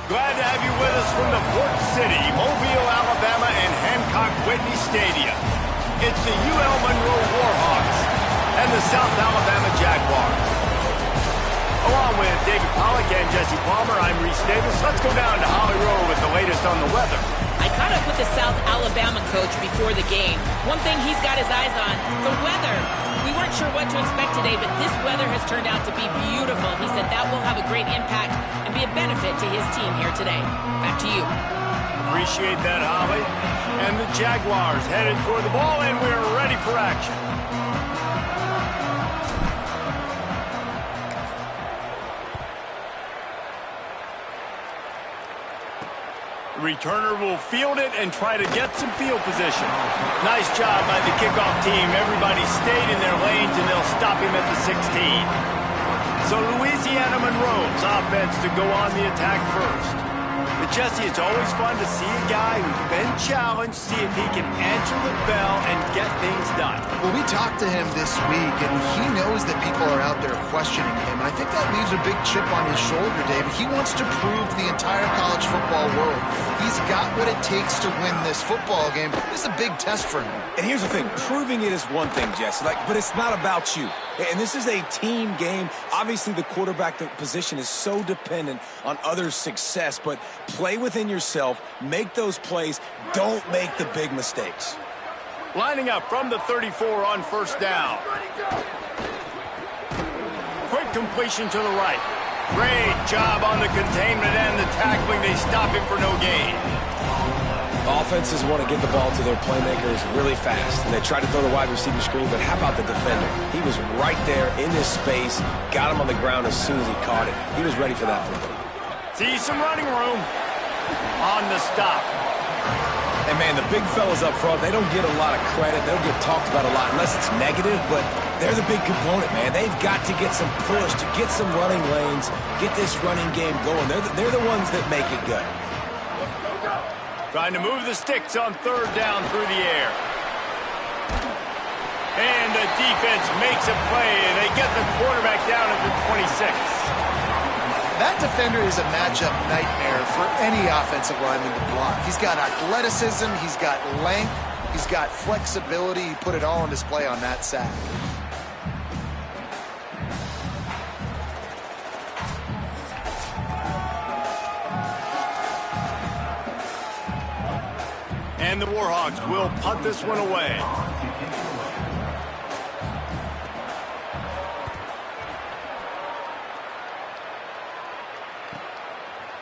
Glad to have you with us from the Port City, Mobile, Alabama, and Hancock Whitney Stadium. It's the UL Monroe Warhawks and the South Alabama Jaguars. Along with David Pollack and Jesse Palmer, I'm Reese Davis. Let's go down to Holly Rowe with the latest on the weather. I caught up with the South Alabama coach before the game. One thing he's got his eyes on, the weather. We weren't sure what to expect today, but this weather has turned out to be beautiful. He said that will have a great impact and be a benefit to his team here today. Back to you. Appreciate that, Holly. And the Jaguars headed for the ball, and we're ready for action. The returner will field it and try to get some field position. Nice job by the kickoff team. Everybody stayed in their lanes, and they'll stop him at the 16. So Louisiana Monroe's offense to go on the attack first. But Jesse, it's always fun to see a guy who's been challenged, see if he can answer the bell and get things done. Well, we talked to him this week, and he knows that people are out there questioning him. I think that leaves a big chip on his shoulder, David. He wants to prove to the entire college football world he's got what it takes to win this football game. This is a big test for him. And here's the thing, proving it is one thing, Jesse, but it's not about you. And this is a team game. Obviously, the quarterback position is so dependent on others' success, but play within yourself, make those plays, don't make the big mistakes. Lining up from the 34 on first down. Quick completion to the right. Great job on the containment and the tackling. They stop him for no gain. Offenses want to get the ball to their playmakers really fast, and they try to throw the wide receiver screen, but how about the defender? He was right there in this space, got him on the ground as soon as he caught it. He was ready for that play. See some running room on the stop. And, man, the big fellas up front, they don't get a lot of credit. They don't get talked about a lot unless it's negative, but they're the big component, man. They've got to get some push, to get some running lanes, get this running game going. They're the ones that make it go. Trying to move the sticks on third down through the air. And the defense makes a play, and they get the quarterback down at the 26. That defender is a matchup nightmare for any offensive lineman to block. He's got athleticism, he's got length, he's got flexibility. He put it all on display on that sack. And the Warhawks will punt this one away.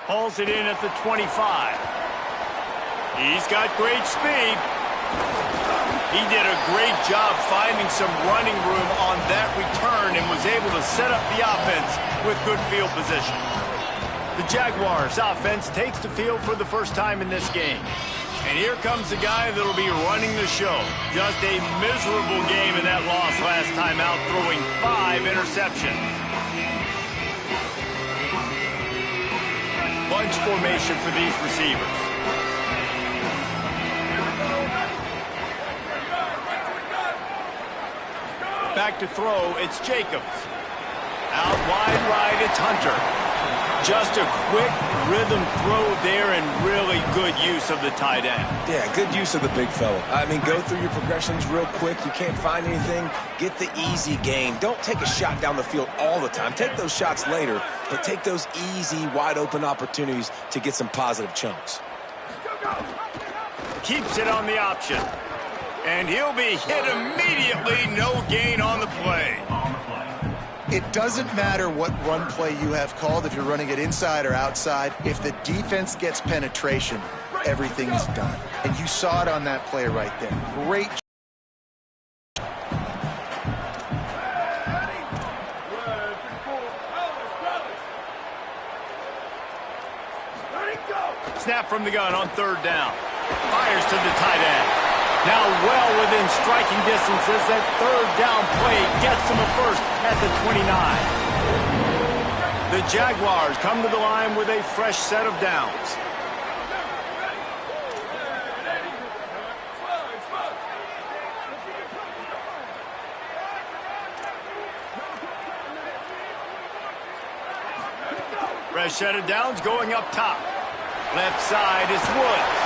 Hauls it in at the 25. He's got great speed. He did a great job finding some running room on that return and was able to set up the offense with good field position. The Jaguars' offense takes the field for the first time in this game. And here comes the guy that'll be running the show. Just a miserable game in that loss last time out, throwing 5 interceptions. Bunch formation for these receivers. Back to throw, it's Jacobs. Out wide right, it's Hunter. Just a quick rhythm throw there and really good use of the tight end. Yeah, good use of the big fella. I mean, go through your progressions real quick. You can't find anything, get the easy gain. Don't take a shot down the field all the time. Take those shots later, but take those easy, wide-open opportunities to get some positive chunks. Keeps it on the option. And he'll be hit immediately. No gain on the play. It doesn't matter what run play you have called, if you're running it inside or outside. If the defense gets penetration, everything is done. And you saw it on that play right there. Great. Snap from the gun on third down. Fires to the tight end. Now well within striking distance as that third down play gets him a first at the 29. The Jaguars come to the line with a fresh set of downs. Fresh set of downs going up top. Left side is Woods.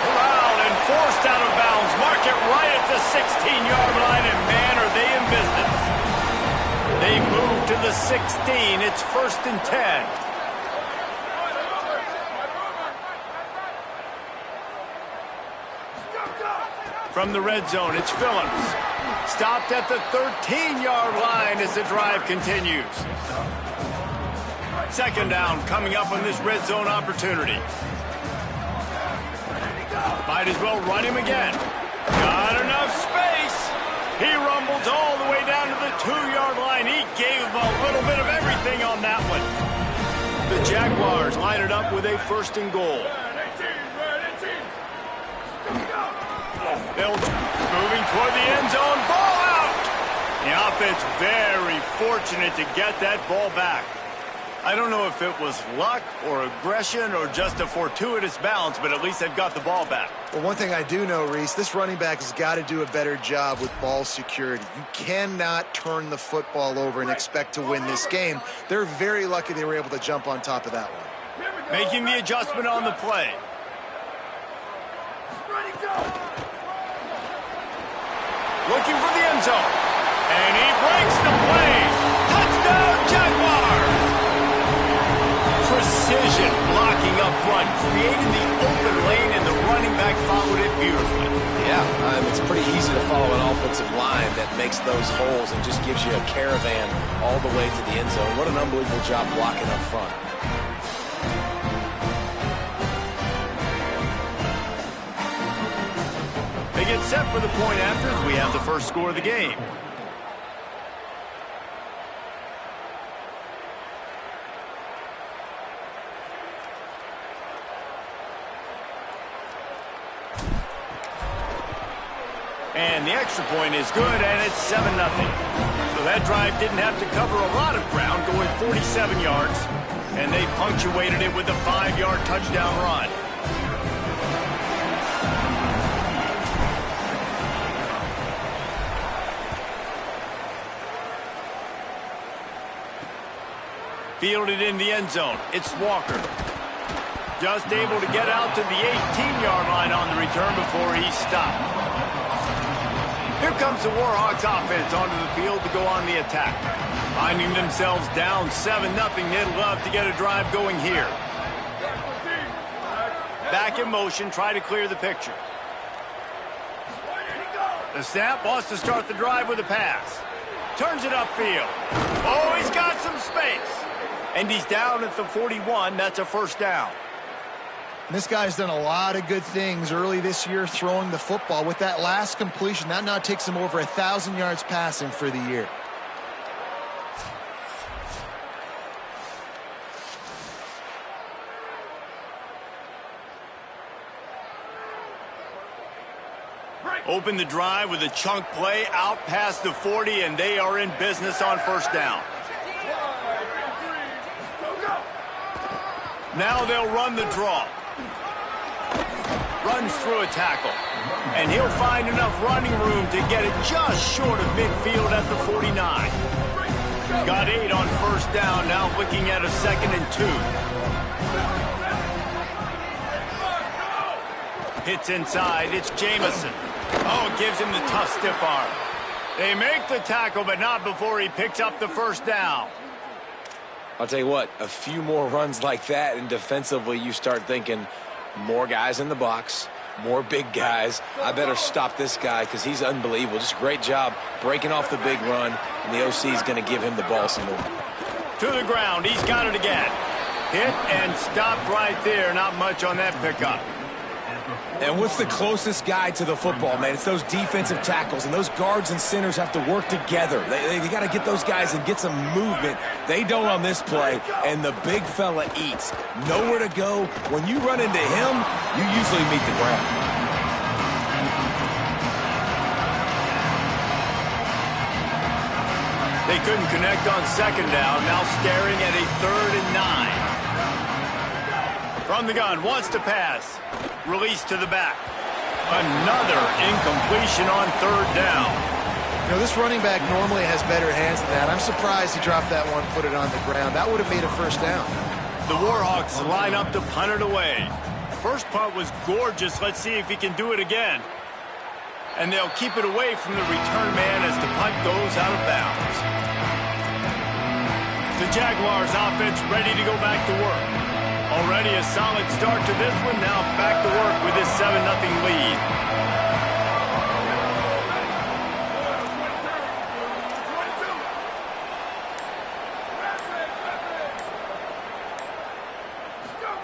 Corralled and forced out of bounds. Mark it right at the 16-yard line, and man, are they in business. They move to the 16. It's 1st and 10. From the red zone, it's Phillips. Stopped at the 13-yard line as the drive continues. 2nd down coming up on this red zone opportunity. Might as well run him again. Got enough space. He rumbles all the way down to the 2-yard line. He gave him a little bit of everything on that one. The Jaguars line it up with a 1st and goal. They'll moving toward the end zone. Ball out. The offense very fortunate to get that ball back. I don't know if it was luck or aggression or just a fortuitous bounce, but at least they've got the ball back. Well, one thing I do know, Reese, this running back has got to do a better job with ball security. You cannot turn the football over and expect to win this game. They're very lucky they were able to jump on top of that one. Making the adjustment on the play. Looking for the end zone. And he breaks the play. Touchdown, Jaguars! Precision blocking up front, creating the open lane, and the running back followed it beautifully. Yeah, it's pretty easy to follow an offensive line that makes those holes and just gives you a caravan all the way to the end zone. What an unbelievable job blocking up front. They get set for the point after as we have the first score of the game. And the extra point is good, and it's 7-0. So that drive didn't have to cover a lot of ground, going 47 yards. And they punctuated it with a 5-yard touchdown run. Fielded in the end zone. It's Walker. Just able to get out to the 18-yard line on the return before he stopped. Here comes the Warhawks offense onto the field to go on the attack. Finding themselves down 7-0, they'd love to get a drive going here. Back in motion, try to clear the picture. The snap wants to start the drive with a pass. Turns it upfield. Oh, he's got some space. And he's down at the 41. That's a 1st down. This guy's done a lot of good things early this year throwing the football. With that last completion, that now takes him over 1,000 yards passing for the year. Open the drive with a chunk play out past the 40, and they are in business on 1st down. Now they'll run the draw. Runs through a tackle. And he'll find enough running room to get it just short of midfield at the 49. Got 8 on 1st down, now looking at a 2nd and 2. Hits inside, it's Jamison. Oh, gives him the tough stiff arm. They make the tackle, but not before he picks up the 1st down. I'll tell you what, a few more runs like that, and defensively you start thinking, more guys in the box, more big guys. I better stop this guy because he's unbelievable. Just a great job breaking off the big run, and the OC is going to give him the ball some more. To the ground, he's got it again. Hit and stopped right there. Not much on that pickup. And what's the closest guy to the football, man? It's those defensive tackles, and those guards and centers have to work together. They got to get those guys and get some movement. They don't on this play, and the big fella eats. Nowhere to go. When you run into him, you usually meet the ground. They couldn't connect on 2nd down, now staring at a 3rd and 9. From the gun, wants to pass. Release to the back. Another incompletion on 3rd down. You know, this running back normally has better hands than that. I'm surprised he dropped that one, put it on the ground. That would have made a 1st down. The Warhawks line up to punt it away. First punt was gorgeous. Let's see if he can do it again. And they'll keep it away from the return man as the punt goes out of bounds. The Jaguars offense ready to go back to work. Already a solid start to this one. Now back to work with this 7-0 lead.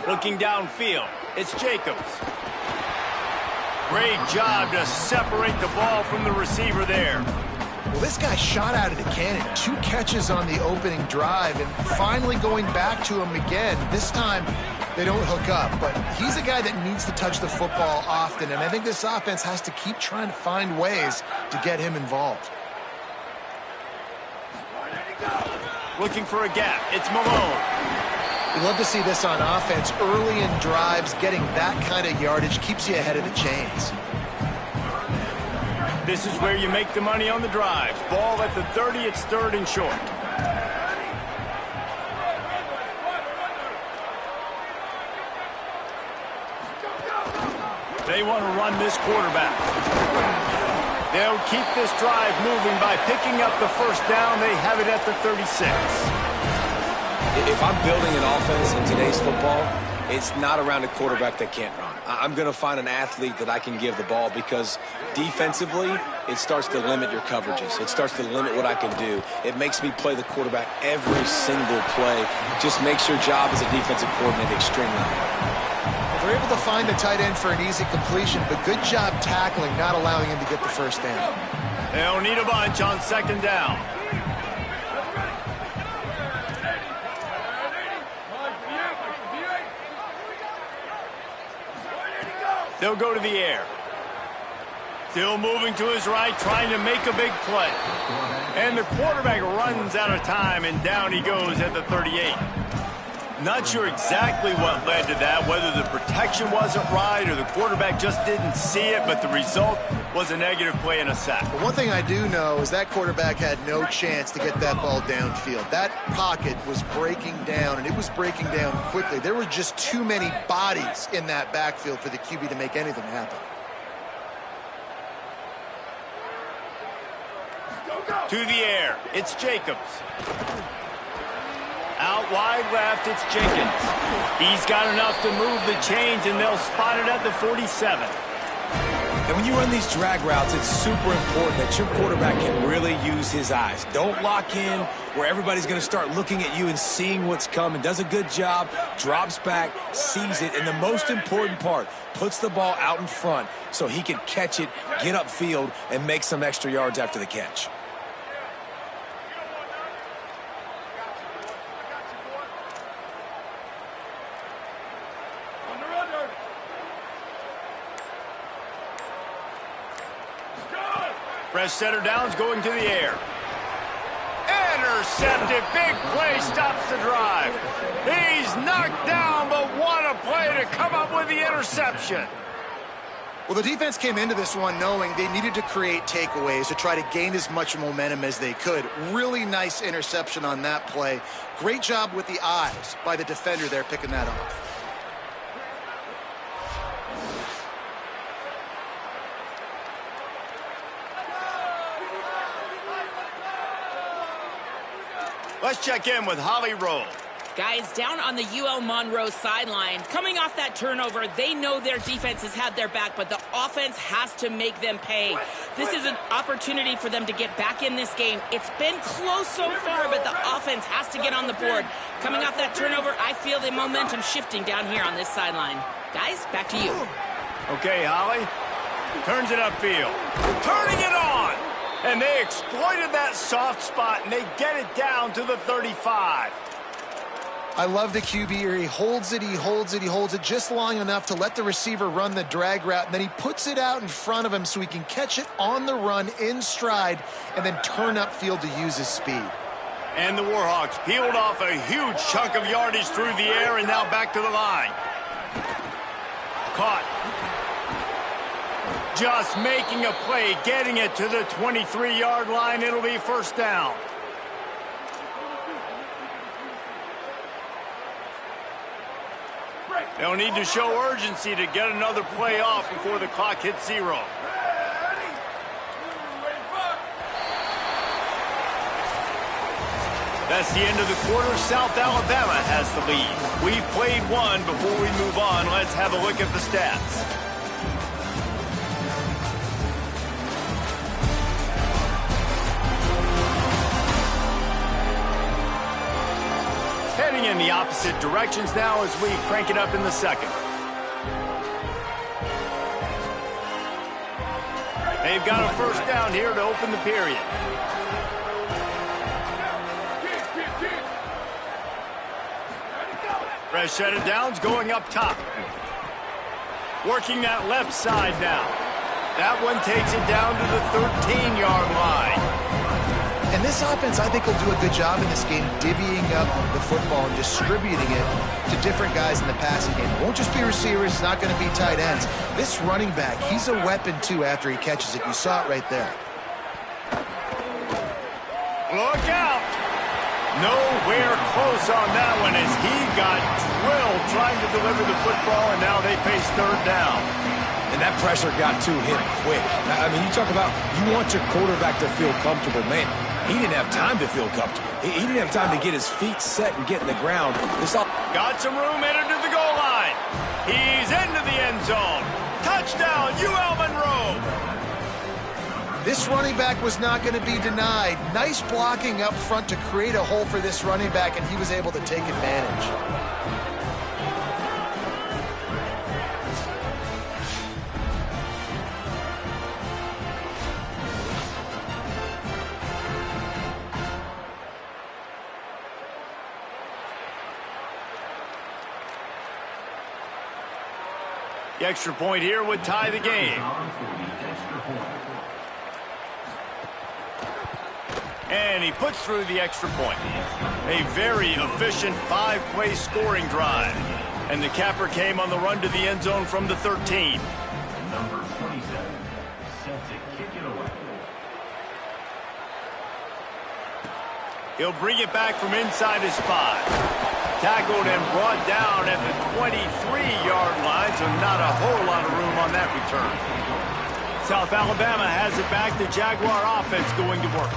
Looking downfield, it's Jacobs. Great job to separate the ball from the receiver there. Well, this guy shot out of the cannon. 2 catches on the opening drive, and finally going back to him again. This time, they don't hook up, but he's a guy that needs to touch the football often, and I think this offense has to keep trying to find ways to get him involved. Looking for a gap, it's Monroe. We love to see this on offense. Early in drives, getting that kind of yardage keeps you ahead of the chains. This is where you make the money on the drives. Ball at the 30, it's 3rd and short. They want to run this quarterback. They'll keep this drive moving by picking up the first down. They have it at the 36. If I'm building an offense in today's football, it's not around a quarterback that can't run. I'm going to find an athlete that I can give the ball because defensively, it starts to limit your coverages. It starts to limit what I can do. It makes me play the quarterback every single play. Just makes your job as a defensive coordinator extremely hard. They're able to find the tight end for an easy completion, but good job tackling, not allowing him to get the first down. They'll need a bunch on 2nd down. They'll go to the air. Still moving to his right, trying to make a big play. And the quarterback runs out of time, and down he goes at the 38. Not sure exactly what led to that, whether the protection wasn't right or the quarterback just didn't see it, but the result was a negative play and a sack. But one thing I do know is that quarterback had no chance to get that ball downfield. That pocket was breaking down, and it was breaking down quickly. There were just too many bodies in that backfield for the QB to make anything happen. To the air, it's Jacobs. Out wide left, it's Jenkins. He's got enough to move the chains, and they'll spot it at the 47. And when you run these drag routes, it's super important that your quarterback can really use his eyes. Don't lock in where everybody's going to start looking at you and seeing what's coming. Does a good job, drops back, sees it, and the most important part, puts the ball out in front so he can catch it, get upfield, and make some extra yards after the catch. Fresh center downs going to the air. Intercepted. Big play stops the drive. He's knocked down, but what a play to come up with the interception. Well, the defense came into this one knowing they needed to create takeaways to try to gain as much momentum as they could. Really nice interception on that play. Great job with the eyes by the defender there picking that off. Let's check in with Holly Rowe. Guys, down on the UL Monroe sideline, coming off that turnover, they know their defense has had their back, but the offense has to make them pay. This is an opportunity for them to get back in this game. It's been close so far, but the offense has to get on the board. Coming off that turnover, I feel the momentum shifting down here on this sideline. Guys, back to you. Okay, Holly. Turns it upfield. Turning it on! And they exploited that soft spot, and they get it down to the 35. I love the QB here. He holds it, he holds it, he holds it just long enough to let the receiver run the drag route, and then he puts it out in front of him so he can catch it on the run in stride and then turn upfield to use his speed. And the Warhawks peeled off a huge chunk of yardage through the air and now back to the line. Caught. Just making a play, getting it to the 23-yard line. It'll be first down. They'll need to show urgency to get another play off before the clock hits 0. That's the end of the quarter. South Alabama has the lead. We've played one. Before we move on, let's have a look at the stats. Heading in the opposite directions now as we crank it up in the second. They've got a first down here to open the period. Fresh set of downs going up top. Working that left side now. That one takes it down to the 13-yard line. And this offense, I think, will do a good job in this game divvying up the football and distributing it to different guys in the passing game. It won't just be receivers. It's not going to be tight ends. This running back, he's a weapon, too, after he catches it. You saw it right there. Look out. Nowhere close on that one as he got drilled trying to deliver the football, and now they face third down. And that pressure got to him quick. I mean, you talk about you want your quarterback to feel comfortable. Man, he didn't have time to feel comfortable. He didn't have time to get his feet set and get in the ground. Got some room headed to the goal line. He's into the end zone. Touchdown, UL Monroe. This running back was not going to be denied. Nice blocking up front to create a hole for this running back, and he was able to take advantage. The extra point here would tie the game. And he puts through the extra point. A very efficient 5-play scoring drive. And the capper came on the run to the end zone from the 13. Number 27, set to kick it away. He'll bring it back from inside his 5. Tackled and brought down at the 23-yard line, so not a whole lot of room on that return. South Alabama has it back. The Jaguar offense going to work.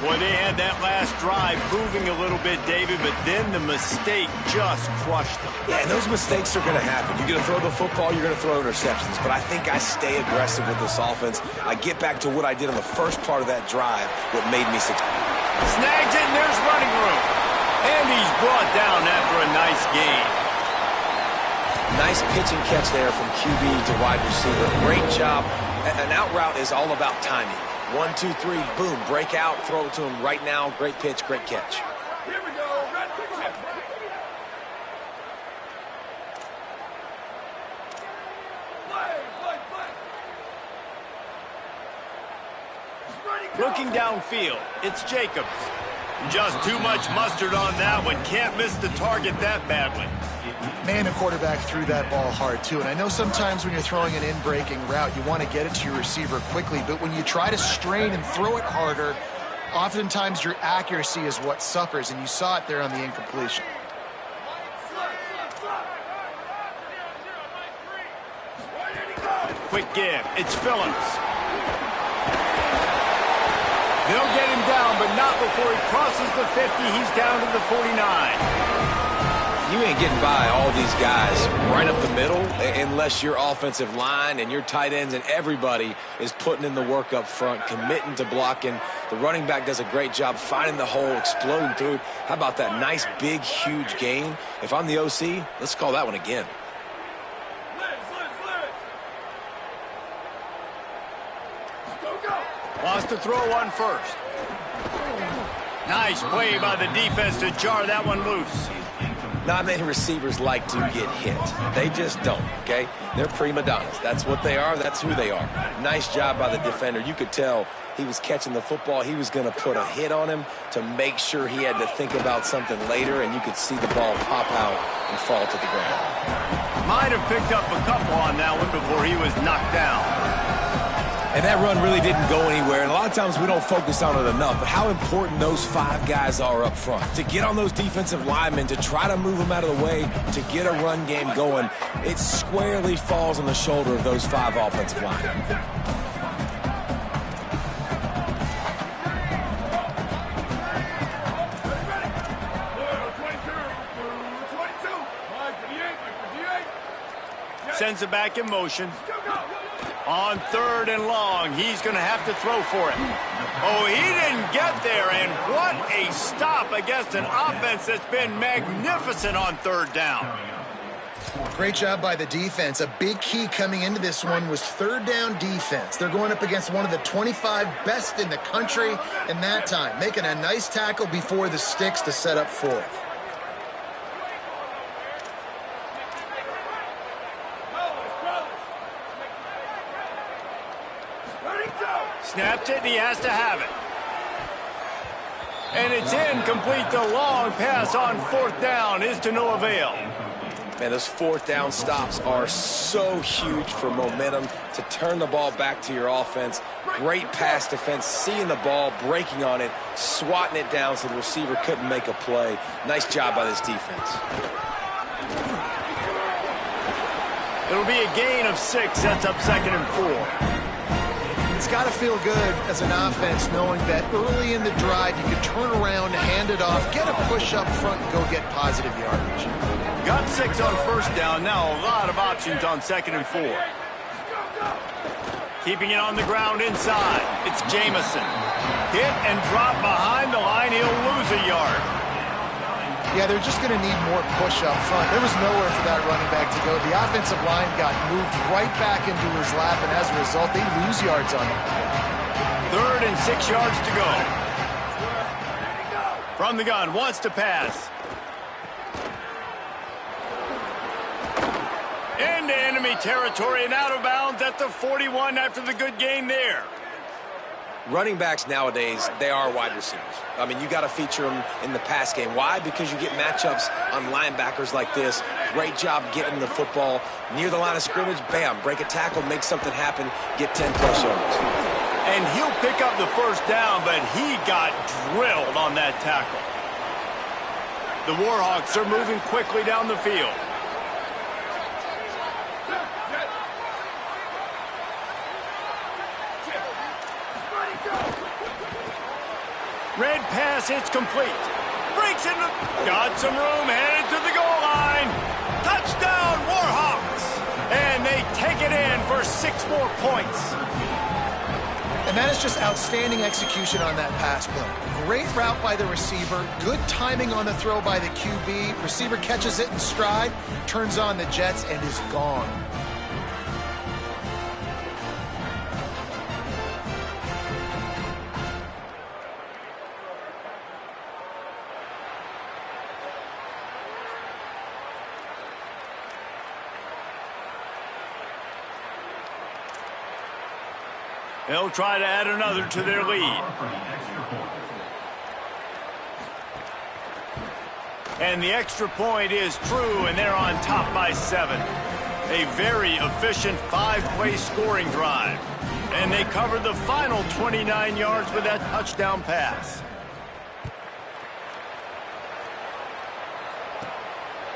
Boy, they had that last drive moving a little bit, David, but then the mistake just crushed them. Yeah, and those mistakes are going to happen. You're going to throw the football, you're going to throw interceptions, but I think I stay aggressive with this offense. I get back to what I did on the first part of that drive, what made me successful. Snags it, and there's running room. And he's brought down after a nice gain. Nice pitch and catch there from QB to wide receiver. Great job. An out route is all about timing. 1, 2, 3, boom, break out, throw it to him right now. Great pitch, great catch. Here we go. Looking downfield, it's Jacobs. Just too much mustard on that one. Can't miss the target that badly. Man, the quarterback threw that ball hard, too. And I know sometimes when you're throwing an in-breaking route, you want to get it to your receiver quickly. But when you try to strain and throw it harder, oftentimes your accuracy is what suffers. And you saw it there on the incompletion. Quick give. It's Phillips. They'll get him down, but not before he crosses the 50. He's down to the 49. You ain't getting by all these guys right up the middle unless your offensive line and your tight ends and everybody is putting in the work up front, committing to blocking. The running back does a great job finding the hole, exploding through. How about that nice, big, huge gain? If I'm the OC, let's call that one again. Wants to throw one first. Nice play by the defense to jar that one loose. Not many receivers like to get hit. They just don't, okay? They're prima donnas. That's what they are. That's who they are. Nice job by the defender. You could tell he was catching the football. He was going to put a hit on him to make sure he had to think about something later, and you could see the ball pop out and fall to the ground. Might have picked up a couple on that one before he was knocked down. And that run really didn't go anywhere. And a lot of times we don't focus on it enough. But how important those 5 guys are up front. To get on those defensive linemen, to try to move them out of the way, to get a run game going, it squarely falls on the shoulder of those 5 offensive linemen. Sends it back in motion. On 3rd and long, he's going to have to throw for it. Oh, he didn't get there, and what a stop against an offense that's been magnificent on 3rd down. Great job by the defense. A big key coming into this one was 3rd down defense. They're going up against one of the 25 best in the country in that time, making a nice tackle before the sticks to set up 4th. Snaps it, and he has to have it. And it's incomplete. The long pass on 4th down is to no avail. Man, those 4th down stops are so huge for momentum to turn the ball back to your offense. Great pass defense, seeing the ball, breaking on it, swatting it down so the receiver couldn't make a play. Nice job by this defense. It'll be a gain of 6. Sets up 2nd and 4. It's got to feel good as an offense knowing that early in the drive you can turn around, hand it off, get a push up front, and go get positive yardage. Got 6 on 1st down. Now a lot of options on 2nd and 4. Keeping it on the ground inside. It's Jamison. Hit and drop behind the line. He'll lose a yard. Yeah, they're just going to need more push up front. There was nowhere for that running back to go. The offensive line got moved right back into his lap, and as a result, they lose yards on it. 3rd and 6 yards to go. From the gun, wants to pass. Into enemy territory and out of bounds at the 41 after the good gain there. Running backs nowadays, they are wide receivers. I mean, you got to feature them in the pass game. Why? Because you get matchups on linebackers like this. Great job getting the football near the line of scrimmage. Bam, break a tackle, make something happen, get 10-plus yards. And he'll pick up the 1st down, but he got drilled on that tackle. The Warhawks are moving quickly down the field. Red pass, it's complete. Breaks in, got some room, headed to the goal line. Touchdown, Warhawks! And they take it in for 6 more points. And that is just outstanding execution on that pass play. Great route by the receiver, good timing on the throw by the QB. Receiver catches it in stride, turns on the jets, and is gone. They'll try to add another to their lead. And the extra point is true, and they're on top by 7. A very efficient 5-play scoring drive. And they covered the final 29 yards with that touchdown pass.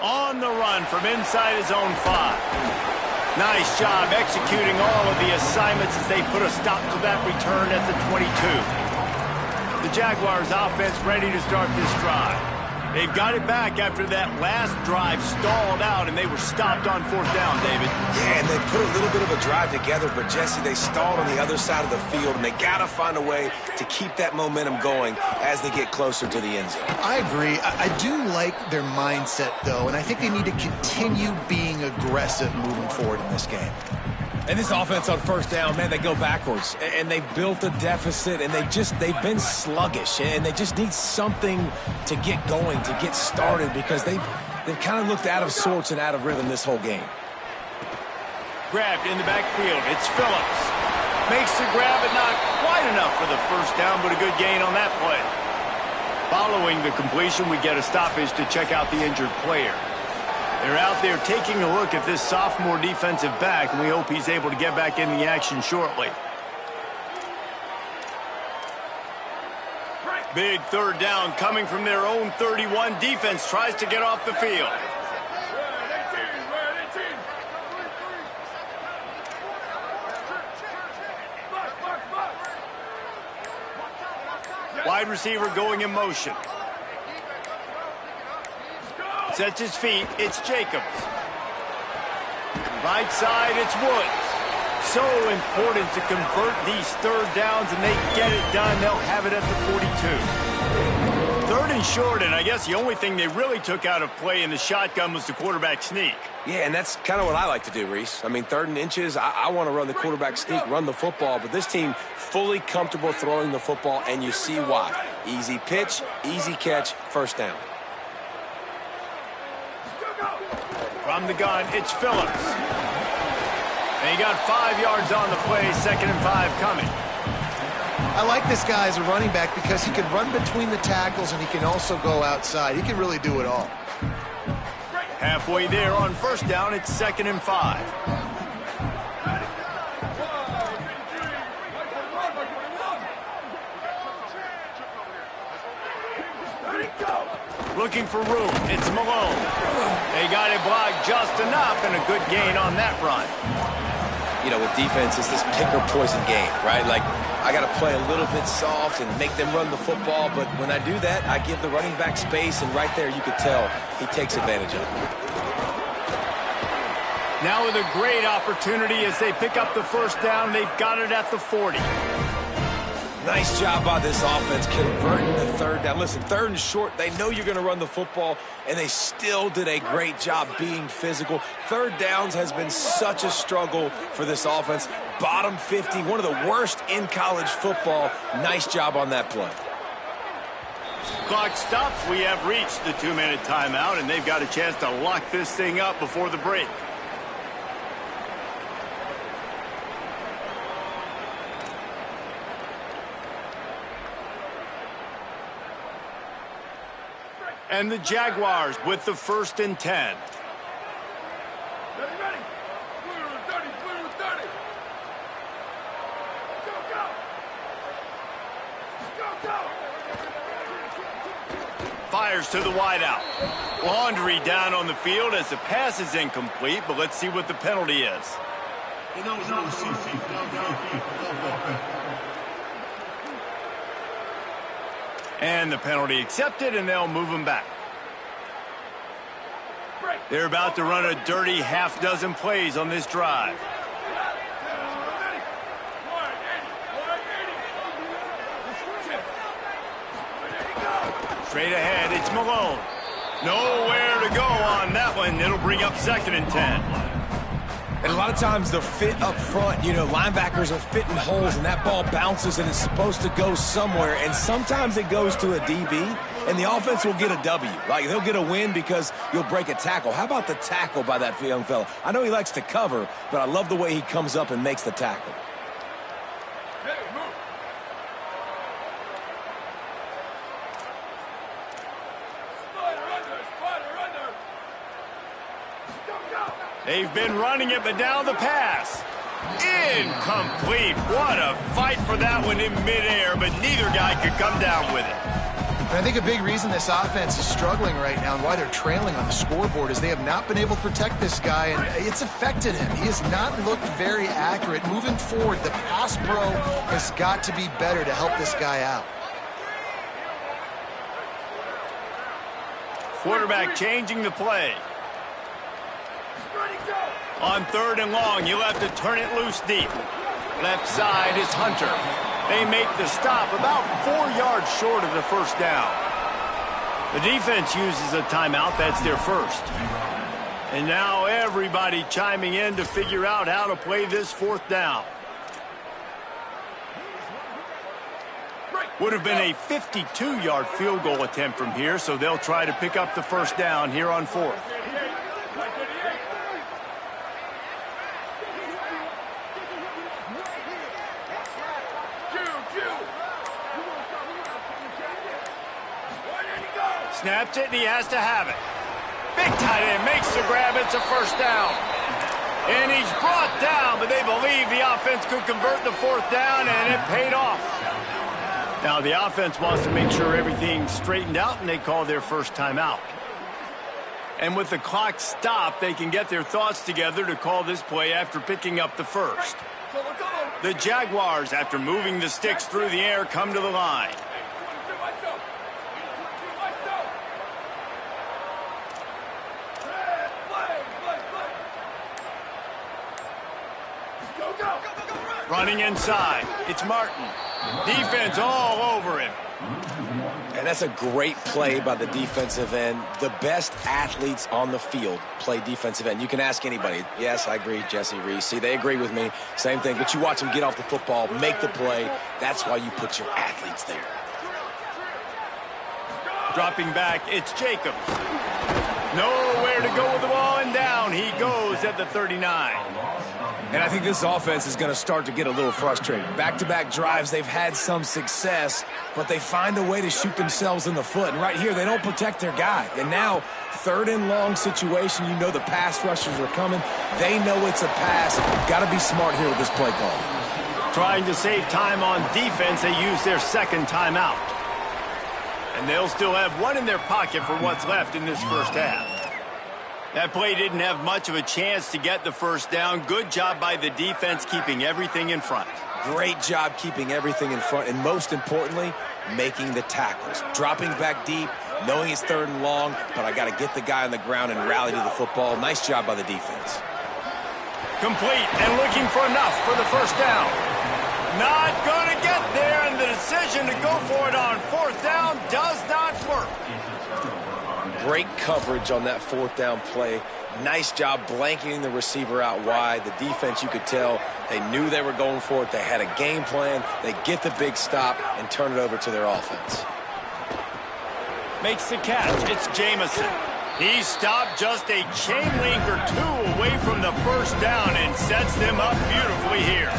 On the run from inside his own 5. Nice job executing all of the assignments as they put a stop to that return at the 22. The Jaguars offense ready to start this drive. They've got it back after that last drive stalled out, and they were stopped on 4th down, David. Yeah, and they put a little bit of a drive together, but, Jesse, they stalled on the other side of the field, and they got to find a way to keep that momentum going as they get closer to the end zone. I agree. I do like their mindset, though, and I think they need to continue being aggressive moving forward in this game. And this offense on 1st down, man, they go backwards. And they've built a deficit, and they've been sluggish. And they just need something to get going, to get started, because they've kind of looked out of sorts and out of rhythm this whole game. Grabbed in the backfield. It's Phillips. Makes the grab, but not quite enough for the 1st down, but a good gain on that play. Following the completion, we get a stoppage to check out the injured player. They're out there taking a look at this sophomore defensive back, and we hope he's able to get back in the action shortly. Big third down coming from their own 31. Defense tries to get off the field. Wide receiver going in motion. Sets his feet. It's Jacobs. Right side, it's Woods. So important to convert these third downs, and they get it done. They'll have it at the 42. Third and short, and I guess the only thing they really took out of play in the shotgun was the quarterback sneak. Yeah, and that's kind of what I like to do, Reese. I mean, 3rd and inches, I want to run the quarterback sneak, run the football, but this team fully comfortable throwing the football, and you see why. Easy pitch, easy catch, first down. From the gun, it's Phillips. And he got 5 yards on the play, 2nd and 5 coming. I like this guy as a running back because he can run between the tackles and he can also go outside. He can really do it all. Halfway there on first down, it's 2nd and 5. Looking for room, it's Malone. They got it blocked just enough, and a good gain on that run. You know, with defense, it's this pick or poison game, right? Like, I got to play a little bit soft and make them run the football, but when I do that, I give the running back space, and right there you could tell he takes advantage of it. Now with a great opportunity as they pick up the first down, they've got it at the 40. Nice job by this offense converting the third down. Listen, 3rd and short, they know you're going to run the football, and they still did a great job being physical. 3rd downs has been such a struggle for this offense. Bottom 50, one of the worst in college football. Nice job on that play. Clock stops. We have reached the 2-minute timeout, and they've got a chance to lock this thing up before the break. And the Jaguars with the 1st and 10. Fires to the wideout. Laundry down on the field as the pass is incomplete, but let's see what the penalty is. And the penalty accepted, and they'll move him back. They're about to run a dirty half-dozen plays on this drive. Straight ahead, it's Malone. Nowhere to go on that one. It'll bring up 2nd and 10. And a lot of times the fit up front, you know, linebackers are fitting holes and that ball bounces and it's supposed to go somewhere. And sometimes it goes to a DB and the offense will get a W. Like they'll get a win because you'll break a tackle. How about the tackle by that young fella? I know he likes to cover, but I love the way he comes up and makes the tackle. They've been running it, but now the pass. Incomplete. What a fight for that one in midair, but neither guy could come down with it. And I think a big reason this offense is struggling right now and why they're trailing on the scoreboard is they have not been able to protect this guy, and it's affected him. He has not looked very accurate. Moving forward, the pass pro has got to be better to help this guy out. Quarterback changing the play. On 3rd and long, you'll have to turn it loose deep. Left side is Hunter. They make the stop about 4 yards short of the first down. The defense uses a timeout. That's their first. And now everybody chiming in to figure out how to play this 4th down. Would have been a 52-yard field goal attempt from here, so they'll try to pick up the first down here on 4th. Snaps it, and he has to have it. Big tight end makes the grab. It's a first down. And he's brought down, but they believe the offense could convert the 4th down, and it paid off. Now the offense wants to make sure everything's straightened out, and they call their first timeout. And with the clock stopped, they can get their thoughts together to call this play after picking up the first. The Jaguars, after moving the sticks through the air, come to the line. Running inside, it's Martin. Defense all over him. And that's a great play by the defensive end. The best athletes on the field play defensive end. You can ask anybody. Yes, I agree, Jesse Reese. See, they agree with me. Same thing. But you watch them get off the football, make the play. That's why you put your athletes there. Dropping back, it's Jacobs. Nowhere to go with the ball, and down he goes at the 39. And I think this offense is going to start to get a little frustrated. Back-to-back drives, they've had some success, but they find a way to shoot themselves in the foot. And right here, they don't protect their guy. And now, third and long situation, you know the pass rushers are coming. They know it's a pass. Got to be smart here with this play call. Trying to save time on defense, they use their second timeout. And they'll still have one in their pocket for what's left in this first half. That play didn't have much of a chance to get the first down. Good job by the defense keeping everything in front. Great job keeping everything in front, and most importantly, making the tackles. Dropping back deep, knowing it's third and long, but I got to get the guy on the ground and rally to the football. Nice job by the defense. Complete and looking for enough for the first down. Not going to get there, and the decision to go for it on fourth down does not work. Great coverage on that fourth down play. Nice job blanketing the receiver out wide. The defense, you could tell, they knew they were going for it. They had a game plan. They get the big stop and turn it over to their offense. Makes the catch. It's Jamison. He stopped just a chain link or two away from the first down and sets them up beautifully here.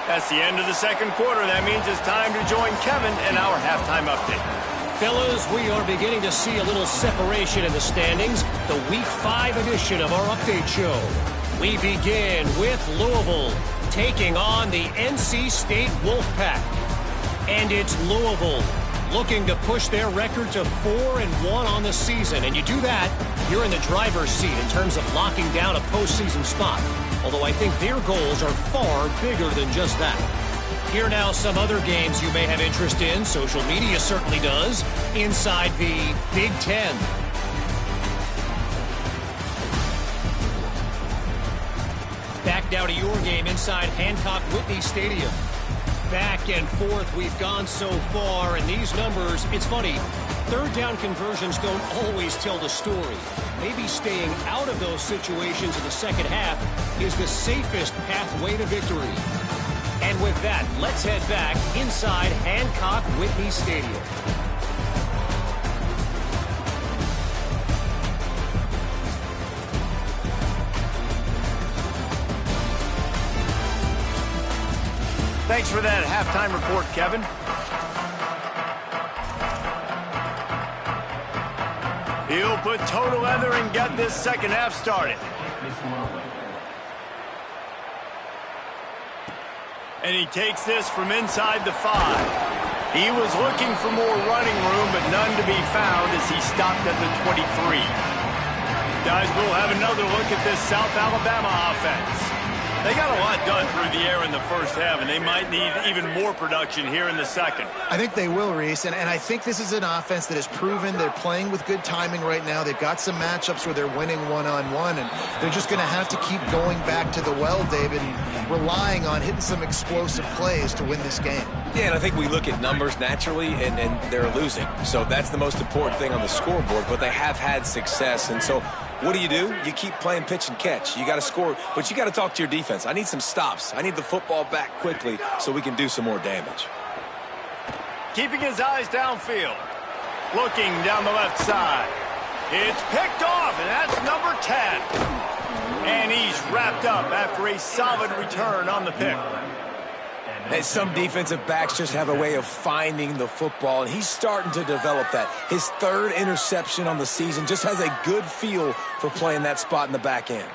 That's the end of the second quarter. That means it's time to join Kevin in our halftime update. Fellas, we are beginning to see a little separation in the standings. The Week 5 edition of our update show. We begin with Louisville taking on the NC State Wolfpack. And it's Louisville looking to push their record to 4-1 on the season. And you do that, you're in the driver's seat in terms of locking down a postseason spot. Although I think their goals are far bigger than just that. Here now some other games you may have interest in. Social media certainly does. Inside the Big Ten. Back now to your game inside Hancock-Whitney Stadium. Back and forth we've gone so far, and these numbers, it's funny, third down conversions don't always tell the story. Maybe staying out of those situations in the second half is the safest pathway to victory. And with that, let's head back inside Hancock-Whitney Stadium. Thanks for that halftime report, Kevin. He'll put toe to leather and get this second half started. And he takes this from inside the 5. He was looking for more running room, but none to be found as he stopped at the 23. Guys, we'll have another look at this South Alabama offense. They got a lot done through the air in the first half, and they might need even more production here in the second. I think they will, Reese, and I think this is an offense that has proven they're playing with good timing right now. They've got some matchups where they're winning one-on-one, and they're just going to have to keep going back to the well, David, and relying on hitting some explosive plays to win this game. Yeah, and I think we look at numbers naturally, and they're losing. So that's the most important thing on the scoreboard, but they have had success, and so what do? You keep playing pitch and catch. You got to score, but you got to talk to your defense. I need some stops. I need the football back quickly so we can do some more damage. Keeping his eyes downfield. Looking down the left side. It's picked off, and that's number 10. And he's wrapped up after a solid return on the pick. And some defensive backs just have a way of finding the football, and he's starting to develop that. His third interception on the season, just has a good feel for playing that spot in the back end.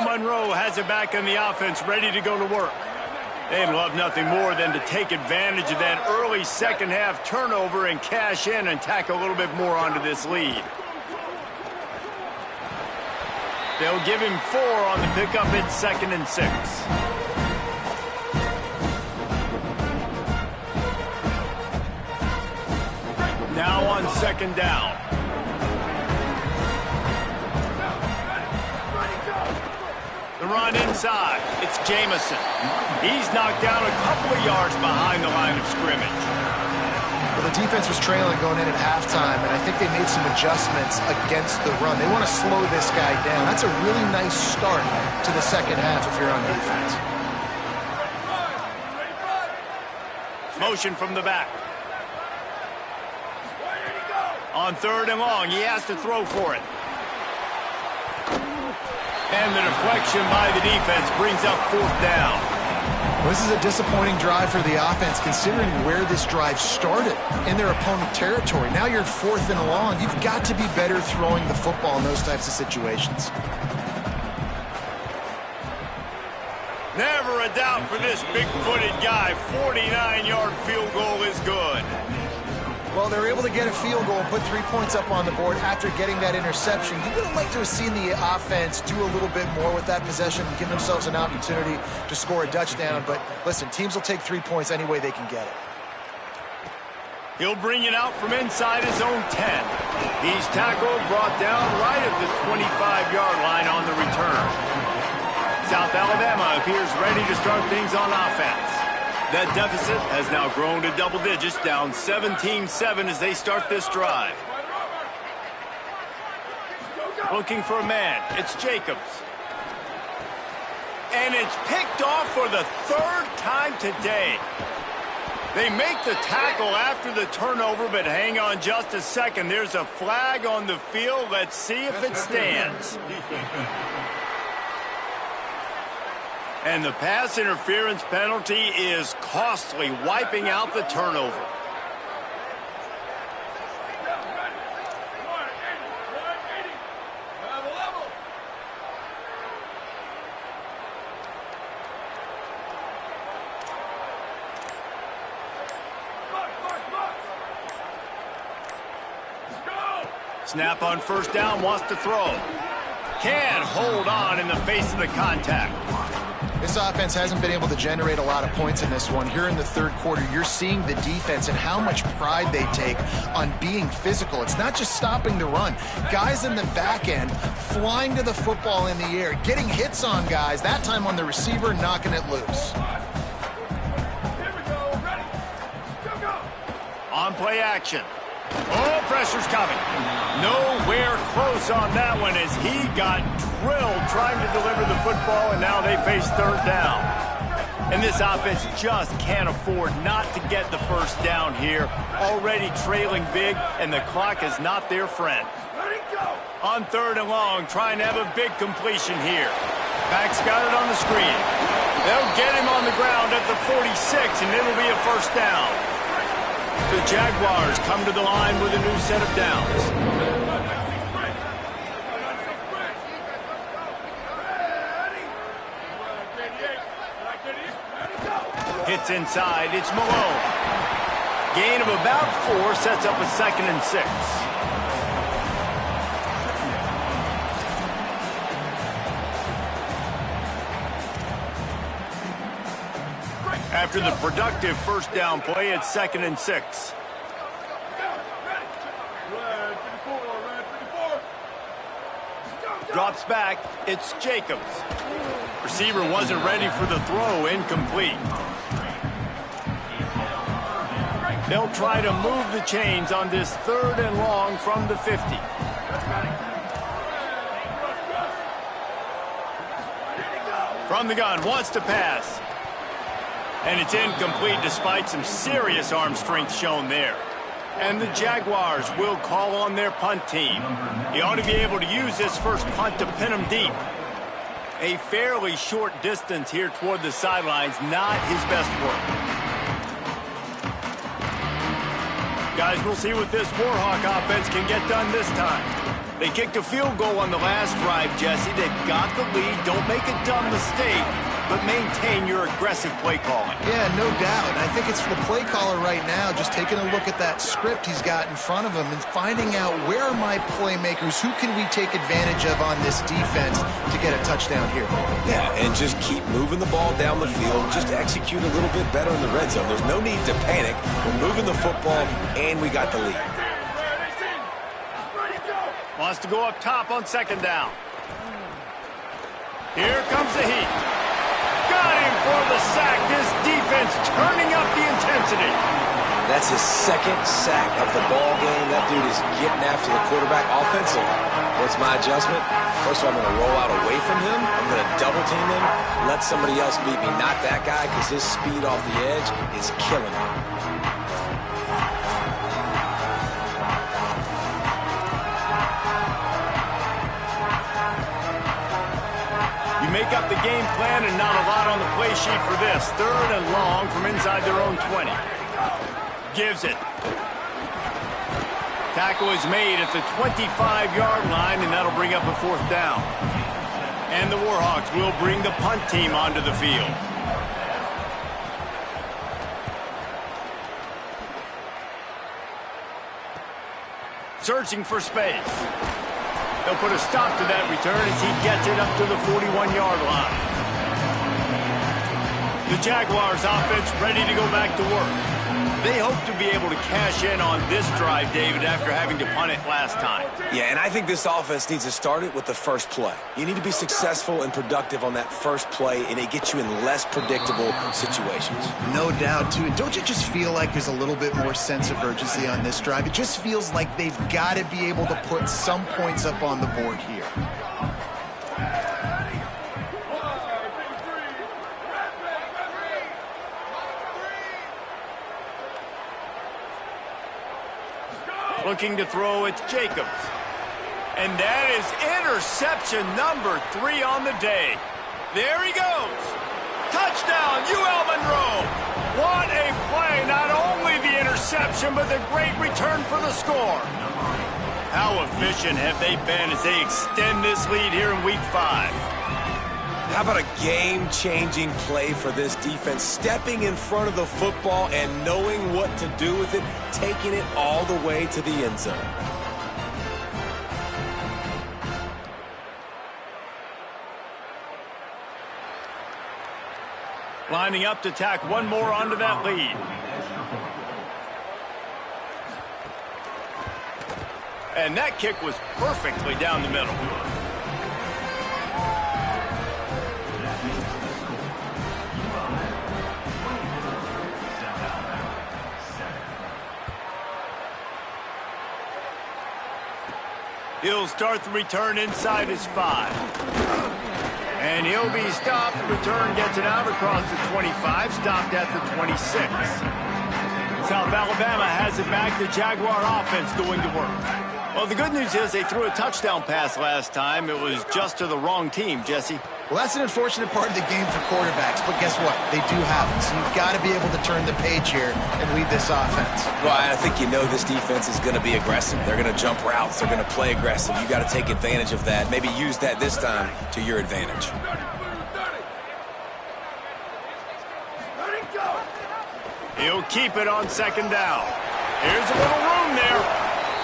Monroe has it back on the offense, ready to go to work. They'd love nothing more than to take advantage of that early second-half turnover and cash in and tack a little bit more onto this lead. They'll give him 4 on the pickup. It's 2nd and 6. Now on 2nd down. The run inside. It's Jamison. He's knocked down a couple of yards behind the line of scrimmage. Well, the defense was trailing going in at halftime, and I think they made some adjustments against the run. They want to slow this guy down. That's a really nice start to the second half if you're on defense. Motion from the back. On 3rd and long, he has to throw for it. And the deflection by the defense brings up 4th down. Well, this is a disappointing drive for the offense, considering where this drive started, in their opponent territory. Now you're at 4th and long. You've got to be better throwing the football in those types of situations. Never a doubt for this big-footed guy. 49-yard field goal is good. Well, they were able to get a field goal and put 3 points up on the board after getting that interception. You would have liked to have seen the offense do a little bit more with that possession and give themselves an opportunity to score a touchdown. But listen, teams will take 3 points any way they can get it. He'll bring it out from inside his own 10. He's tackled, brought down right at the 25-yard line on the return. South Alabama appears ready to start things on offense. That deficit has now grown to double digits, down 17-7 as they start this drive. Looking for a man. It's Jacobs. And it's picked off for the 3rd time today. They make the tackle after the turnover, but hang on just a second. There's a flag on the field. Let's see if it stands. And the pass interference penalty is costly, wiping out the turnover. Snap on 1st down, wants to throw. Can't hold on in the face of the contact. This offense hasn't been able to generate a lot of points in this one. Here in the 3rd quarter, you're seeing the defense and how much pride they take on being physical. It's not just stopping the run. Guys in the back end flying to the football in the air, getting hits on guys, that time on the receiver, knocking it loose. On play action. Oh, pressure's coming. Nowhere close on that one as he got drilled trying to deliver the football, and now they face 3rd down. And this offense just can't afford not to get the 1st down here. Already trailing big, and the clock is not their friend. On 3rd and long, trying to have a big completion here. Back's got it on the screen. They'll get him on the ground at the 46, and it'll be a 1st down. The Jaguars come to the line with a new set of downs. Hits inside. It's Monroe. Gain of about 4 sets up a 2nd and 6. After the productive 1st down play, it's 2nd and 6. Drops back. It's Jacobs. Receiver wasn't ready for the throw. Incomplete. They'll try to move the chains on this 3rd and long from the 50. From the gun, wants to pass. And it's incomplete despite some serious arm strength shown there. And the Jaguars will call on their punt team. He ought to be able to use this first punt to pin him deep. A fairly short distance here toward the sidelines, not his best work. Guys, we'll see what this Warhawk offense can get done this time. They kicked a field goal on the last drive, Jesse. They've got the lead. Don't make a dumb mistake, but maintain your aggressive play calling. Yeah, no doubt. I think it's the play caller right now just taking a look at that script he's got in front of him and finding out where are my playmakers, who can we take advantage of on this defense to get a touchdown here. Yeah, and just keep moving the ball down the field. Just execute a little bit better in the red zone. There's no need to panic. We're moving the football, and we got the lead. Wants to go up top on second down. Here comes the heat. Got him for the sack. This defense turning up the intensity. That's his second sack of the ball game. That dude is getting after the quarterback offensively. What's my adjustment? First of all, I'm going to roll out away from him. I'm going to double team him. Let somebody else beat me, not that guy, because his speed off the edge is killing me. Make up the game plan and not a lot on the play sheet for this. 3rd and long from inside their own 20. Gives it. Tackle is made at the 25-yard line, and that'll bring up a 4th down. And the Warhawks will bring the punt team onto the field. Searching for space. They'll put a stop to that return as he gets it up to the 41-yard line. The Jaguars offense ready to go back to work. They hope to be able to cash in on this drive, David, after having to punt it last time. Yeah, and I think this offense needs to start it with the first play. You need to be successful and productive on that first play, and it gets you in less predictable situations. No doubt, too. And don't you just feel like there's a little bit more sense of urgency on this drive? It just feels like they've got to be able to put some points up on the board here. Looking to throw, it's Jacobs. And that is interception number 3 on the day. There he goes. Touchdown, UL Monroe. What a play. Not only the interception, but the great return for the score. How efficient have they been as they extend this lead here in Week 5? How about a game-changing play for this defense? Stepping in front of the football and knowing what to do with it, taking it all the way to the end zone. Lining up to tack one more onto that lead. And that kick was perfectly down the middle. He'll start the return inside his 5. And he'll be stopped. The return gets it out across the 25, stopped at the 26. South Alabama has it back. The Jaguar offense going to work. Well, the good news is they threw a touchdown pass last time. It was just to the wrong team, Jesse. Well, that's an unfortunate part of the game for quarterbacks, but guess what? They do have it, so you've got to be able to turn the page here and lead this offense. Well, I think you know this defense is going to be aggressive. They're going to jump routes. They're going to play aggressive. You got to take advantage of that. Maybe use that this time to your advantage. He'll keep it on second down. Here's a little room there.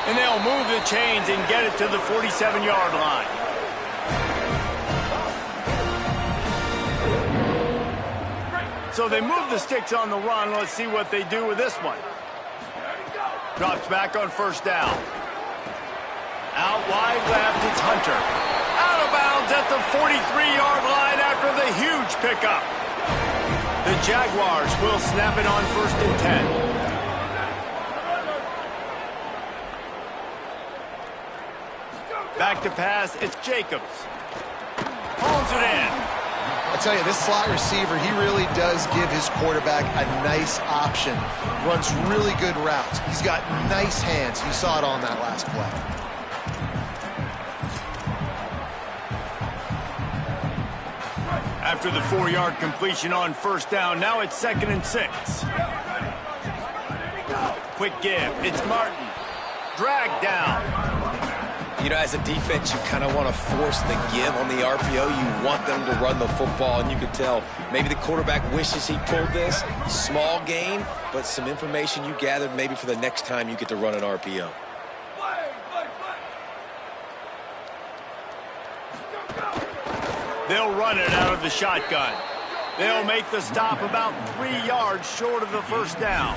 And they'll move the chains and get it to the 47-yard line. So they move the sticks on the run. Let's see what they do with this one. Drops back on first down. Out wide left, it's Hunter. Out of bounds at the 43-yard line after the huge pickup. The Jaguars will snap it on 1st and 10. Back to pass, it's Jacobs. Pulls it in. I tell you, this slot receiver, he really does give his quarterback a nice option. Runs really good routes. He's got nice hands. You saw it on that last play. After the 4-yard completion on first down, now it's 2nd and 6. Quick give. It's Martin. Drag down. You know, as a defense, you kind of want to force the give on the RPO. You want them to run the football, and you can tell maybe the quarterback wishes he pulled this. Small gain, but some information you gathered maybe for the next time you get to run an RPO. They'll run it out of the shotgun. They'll make the stop about 3 yards short of the first down.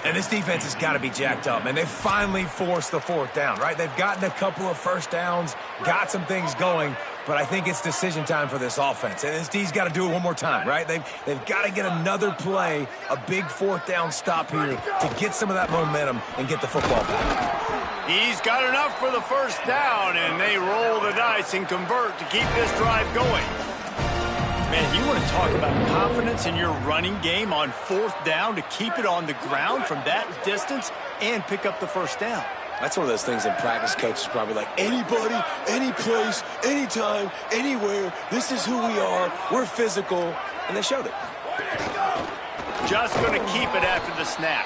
And this defense has got to be jacked up, man. They finally forced the 4th down, right? They've gotten a couple of first downs, got some things going, but I think it's decision time for this offense. And this D's got to do it one more time, right? They've got to get another play, a big 4th down stop here to get some of that momentum and get the football back. He's got enough for the first down, and they roll the dice and convert to keep this drive going. Man, you want to talk about confidence in your running game on 4th down to keep it on the ground from that distance and pick up the first down. That's one of those things in practice coaches probably like, anybody, any place, anytime, anywhere, this is who we are, we're physical, and they showed it. Just going to keep it after the snap.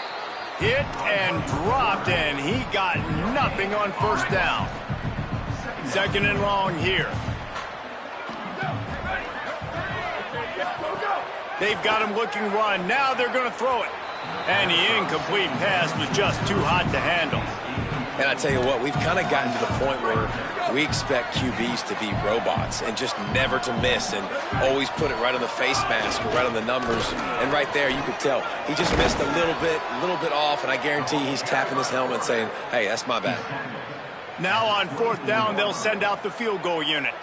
Hit and dropped, and he got nothing on first down. 2nd and long here. They've got him looking run. Now they're going to throw it. And the incomplete pass was just too hot to handle. And I tell you what, we've kind of gotten to the point where we expect QBs to be robots and just never to miss and always put it right on the face mask or right on the numbers. And right there, you could tell he just missed a little bit off, and I guarantee he's tapping his helmet saying, hey, that's my bad. Now on 4th down, they'll send out the field goal unit.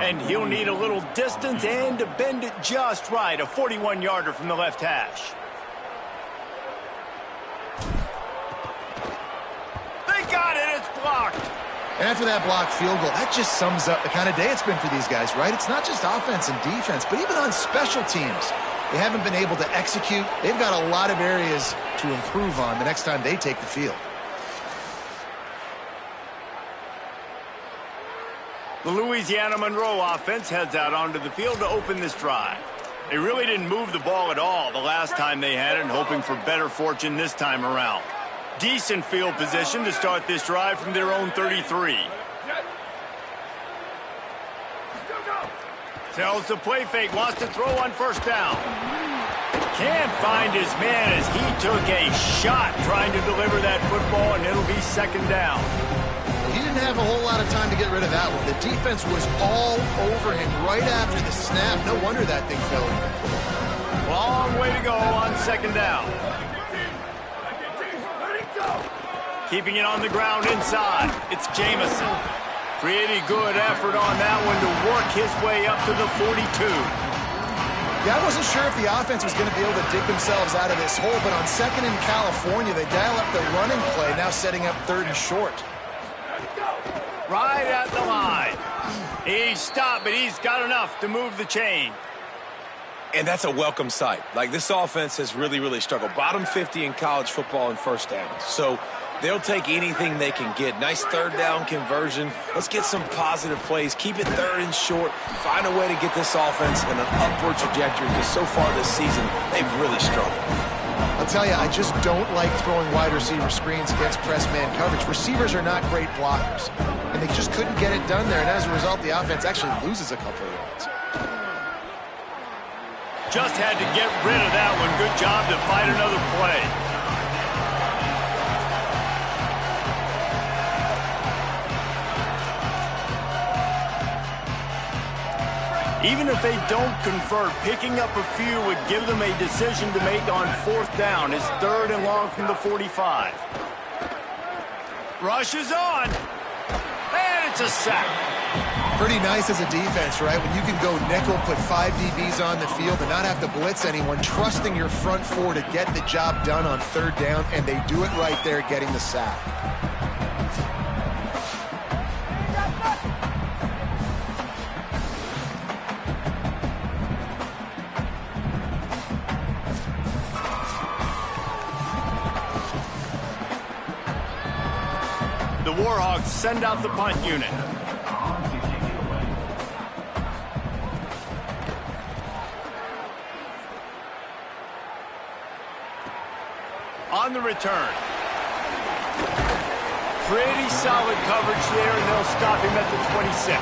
And he'll need a little distance and to bend it just right. A 41-yarder from the left hash. They got it. It's blocked. And after that blocked field goal, that just sums up the kind of day it's been for these guys, right? It's not just offense and defense, but even on special teams. They haven't been able to execute. They've got a lot of areas to improve on the next time they take the field. The Louisiana Monroe offense heads out onto the field to open this drive. They really didn't move the ball at all the last time they had it, and hoping for better fortune this time around. Decent field position to start this drive from their own 33. Tells the play fake, wants to throw on first down. Can't find his man as he took a shot trying to deliver that football, and it'll be 2nd down. He didn't have a whole lot of time to get rid of that one. The defense was all over him right after the snap. No wonder that thing fell in. Long way to go on 2nd down. Keeping it on the ground inside. It's Jamison. Pretty good effort on that one to work his way up to the 42. Yeah, I wasn't sure if the offense was going to be able to dig themselves out of this hole, but on 2nd in California, they dial up the running play, now setting up 3rd and short. Right at the line. He stopped, but he's got enough to move the chain. And that's a welcome sight. Like, this offense has really, really struggled. Bottom 50 in college football in first downs. So they'll take anything they can get. Nice 3rd down conversion. Let's get some positive plays. Keep it 3rd and short. Find a way to get this offense in an upward trajectory, because so far this season, they've really struggled. I'll tell you, I just don't like throwing wide receiver screens against press man coverage. Receivers are not great blockers, and they just couldn't get it done there, and as a result, the offense actually loses a couple of yards. Just had to get rid of that one. Good job to fight another play. Even if they don't convert, picking up a few would give them a decision to make on 4th down. It's 3rd and long from the 45. Rush is on. And it's a sack. Pretty nice as a defense, right? When you can go nickel, put 5 DBs on the field and not have to blitz anyone, trusting your front 4 to get the job done on 3rd down, and they do it right there, getting the sack. the Warhawks send out the punt unit. On the return. Pretty solid coverage there, and they'll stop him at the 26.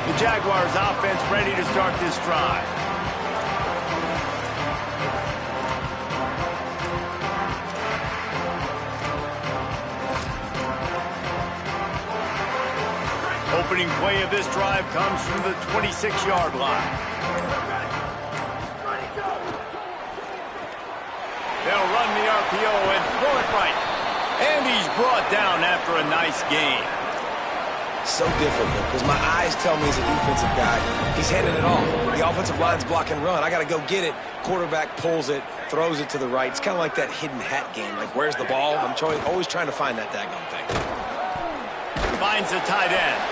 The Jaguars offense ready to start this drive. Opening play of this drive comes from the 26-yard line. They'll run the RPO and throw it right. And he's brought down after a nice gain. So difficult because my eyes tell me as a defensive guy, he's handing it off. The offensive line's block and run. I got to go get it. Quarterback pulls it, throws it to the right. It's kind of like that hidden hat game. Like, where's the ball? I'm always trying to find that daggone thing. Finds the tight end.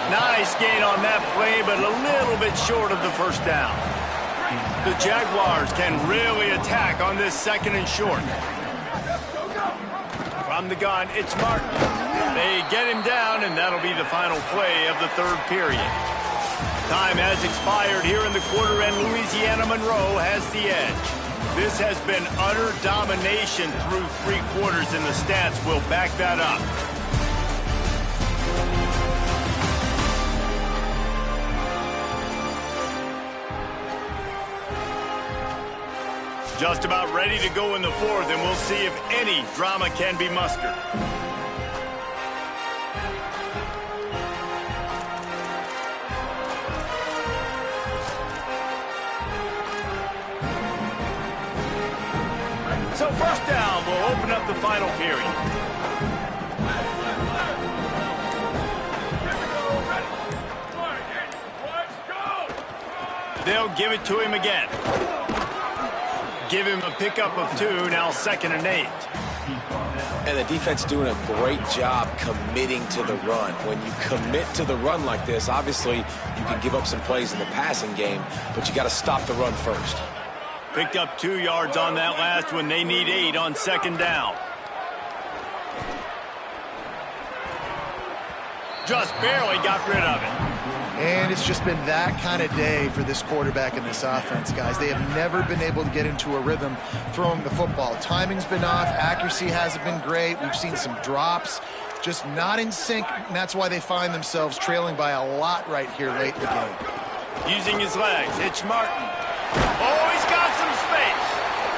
Nice gain on that play, but a little bit short of the first down. The Jaguars can really attack on this second and short. From the gun, it's Martin. They get him down, and that'll be the final play of the third period. Time has expired here in the quarter, and Louisiana Monroe has the edge. This has been utter domination through 3 quarters, and the stats will back that up. Just about ready to go in the fourth, and we'll see if any drama can be mustered. So first down will open up the final period. They'll give it to him again. Give him a pickup of 2, now 2nd and 8. And the defense doing a great job committing to the run. When you commit to the run like this, obviously you can give up some plays in the passing game, but you got to stop the run first. Picked up 2 yards on that last one. They need 8 on 2nd down. Just barely got rid of it. And it's just been that kind of day for this quarterback and this offense, guys. They have never been able to get into a rhythm throwing the football. Timing's been off. Accuracy hasn't been great. We've seen some drops. Just not in sync, and that's why they find themselves trailing by a lot right here late in the game. Using his legs, it's Martin. Oh, he's got some space.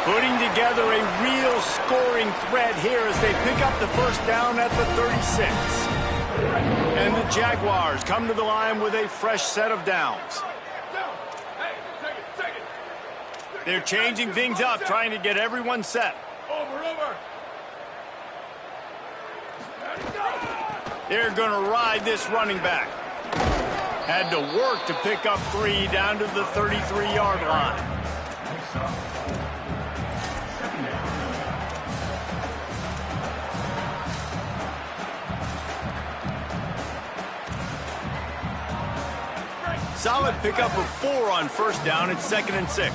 Putting together a real scoring threat here as they pick up the first down at the 36. And the Jaguars come to the line with a fresh set of downs. They're changing things up, trying to get everyone set. They're going to ride this running back. Had to work to pick up 3 down to the 33-yard line. Solid pickup of 4 on first down. It's 2nd and 6.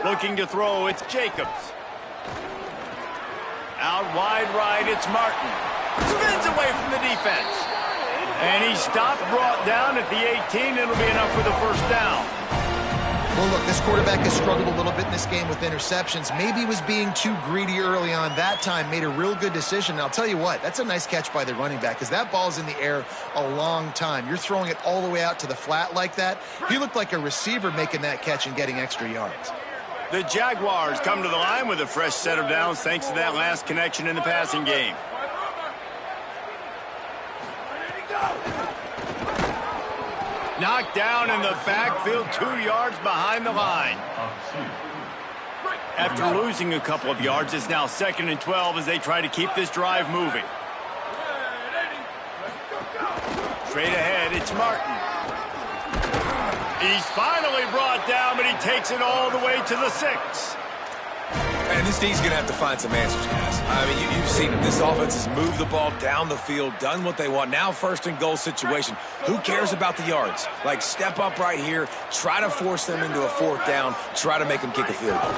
Looking to throw, it's Jacobs. Out wide right, it's Martin. Spins away from the defense. And he stopped, brought down at the 18. It'll be enough for the first down. Well, look, this quarterback has struggled a little bit in this game with interceptions. Maybe he was being too greedy early on. That time made a real good decision. And I'll tell you what, that's a nice catch by the running back because that ball's in the air a long time. You're throwing it all the way out to the flat like that. He looked like a receiver making that catch and getting extra yards. The Jaguars come to the line with a fresh set of downs thanks to that last connection in the passing game. Knocked down in the backfield, 2 yards behind the line. After losing a couple of yards, it's now 2nd and 12 as they try to keep this drive moving. Straight ahead, it's Martin. He's finally brought down, but he takes it all the way to the 6. And this D's going to have to find some answers, guys. I mean, you've seen it. This offense has moved the ball down the field, done what they want. Now first and goal situation. Who cares about the yards? Like, step up right here, try to force them into a fourth down, try to make them kick a field goal.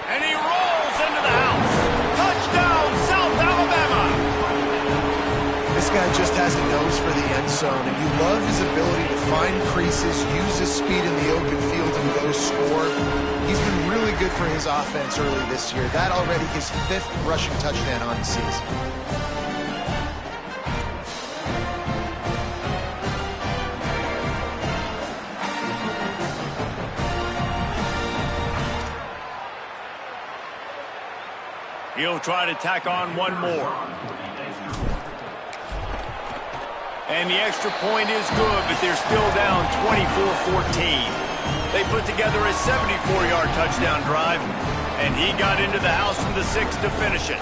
And he rolls into the house. Touchdown, South Alabama. This guy just has a nose for the end zone, and you love his ability to find creases, use his speed in the open field, and go score. He's been really good for his offense early this year. That already his 5th rushing touchdown on the season. He'll try to tack on one more. And the extra point is good, but they're still down 24-14. They put together a 74-yard touchdown drive, and he got into the house from the 6 to finish it.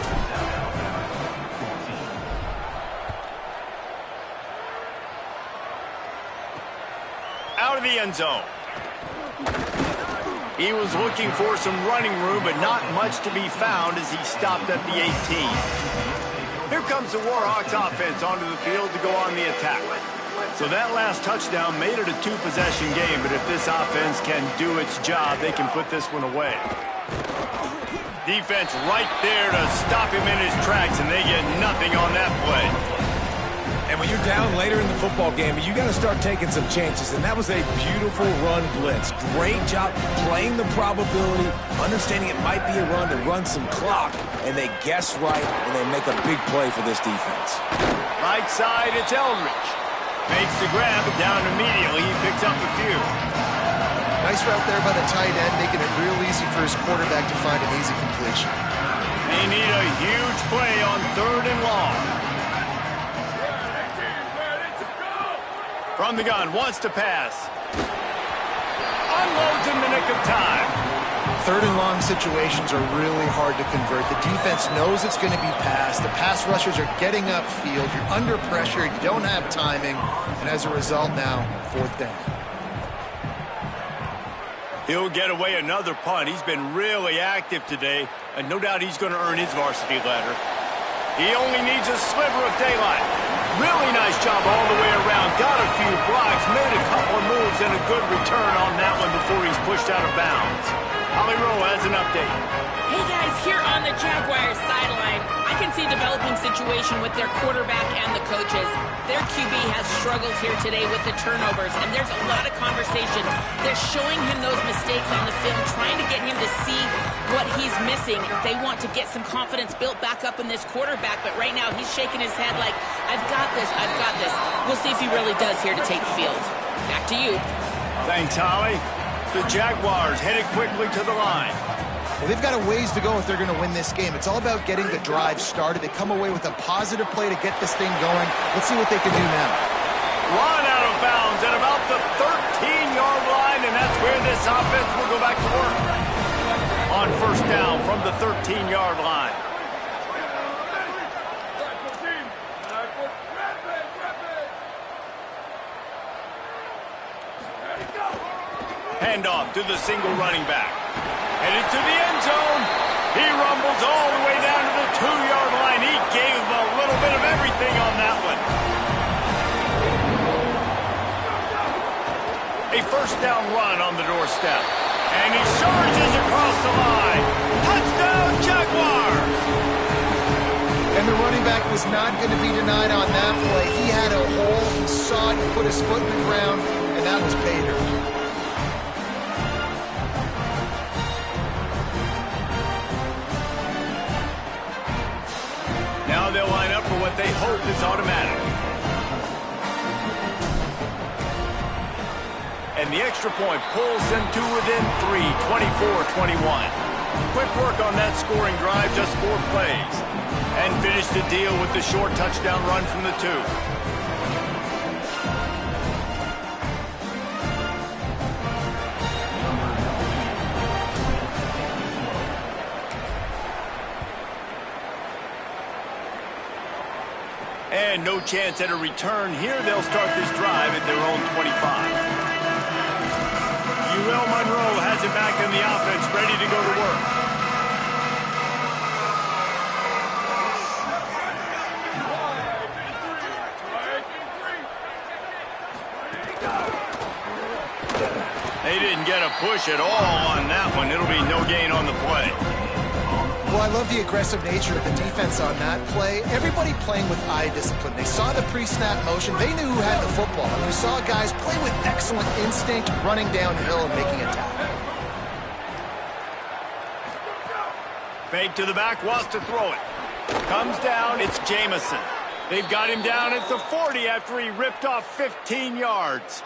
Out of the end zone. He was looking for some running room, but not much to be found as he stopped at the 18. Here comes the Warhawks offense onto the field to go on the attack. So that last touchdown made it a 2-possession game, but if this offense can do its job, they can put this one away. Defense right there to stop him in his tracks, and they get nothing on that play. And when you're down later in the football game, you got to start taking some chances, and that was a beautiful run blitz. Great job playing the probability, understanding it might be a run to run some clock, and they guess right, and they make a big play for this defense. Right side, it's Eldridge. Makes the grab, but down immediately. He picks up a few. Nice route there by the tight end, making it real easy for his quarterback to find an easy completion. They need a huge play on 3rd and long. From the gun, wants to pass. Unloads in the nick of time. 3rd and long situations are really hard to convert. The defense knows it's going to be passed. The pass rushers are getting upfield. You're under pressure. You don't have timing. And as a result now, 4th down. He'll get away another punt. He's been really active today, and no doubt he's going to earn his varsity letter. He only needs a sliver of daylight. Really nice job all the way around. Got a few blocks, made a couple of moves, and a good return on that one before he's pushed out of bounds. Monroe has an update. Hey guys, here on the Jaguars sideline, I can see a developing situation with their quarterback and the coaches. Their QB has struggled here today with the turnovers, and there's a lot of conversation. They're showing him those mistakes on the film, trying to get him to see what he's missing. They want to get some confidence built back up in this quarterback, but right now he's shaking his head like, I've got this, I've got this. We'll see if he really does here to take the field. Back to you. Thanks, Holly. The Jaguars headed quickly to the line. Well, they've got a ways to go if they're going to win this game. It's all about getting the drive started. They come away with a positive play to get this thing going. Let's see what they can do now. Run out of bounds at about the 13-yard line, and that's where this offense will go back to work. On 1st down from the 13-yard line. Handoff to the single running back. Headed to the end zone. He rumbles all the way down to the 2-yard line. He gave him a little bit of everything on that one. A 1st down run on the doorstep. And he surges across the line. Touchdown, Jaguars! And the running back was not going to be denied on that play. He had a hole. He saw it. He put his foot in the ground, and that was pay dirt. Now they'll line up for what they hope is automatic. And the extra point pulls them to within 3, 24-21. Quick work on that scoring drive, just 4 plays. And finish the deal with the short touchdown run from the 2. And no chance at a return here. They'll start this drive at their own 25. Monroe has it back in the offense, ready to go to work. push at all on that one. It'll be no gain on the play. Well, I love the aggressive nature of the defense on that play. Everybody playing with eye discipline. They saw the pre-snap motion. They knew who had the football. And you saw guys play with excellent instinct, running downhill and making a tackle. Fake to the back, wants to throw it. Comes down, it's Jamison. They've got him down at the 40 after he ripped off 15 yards.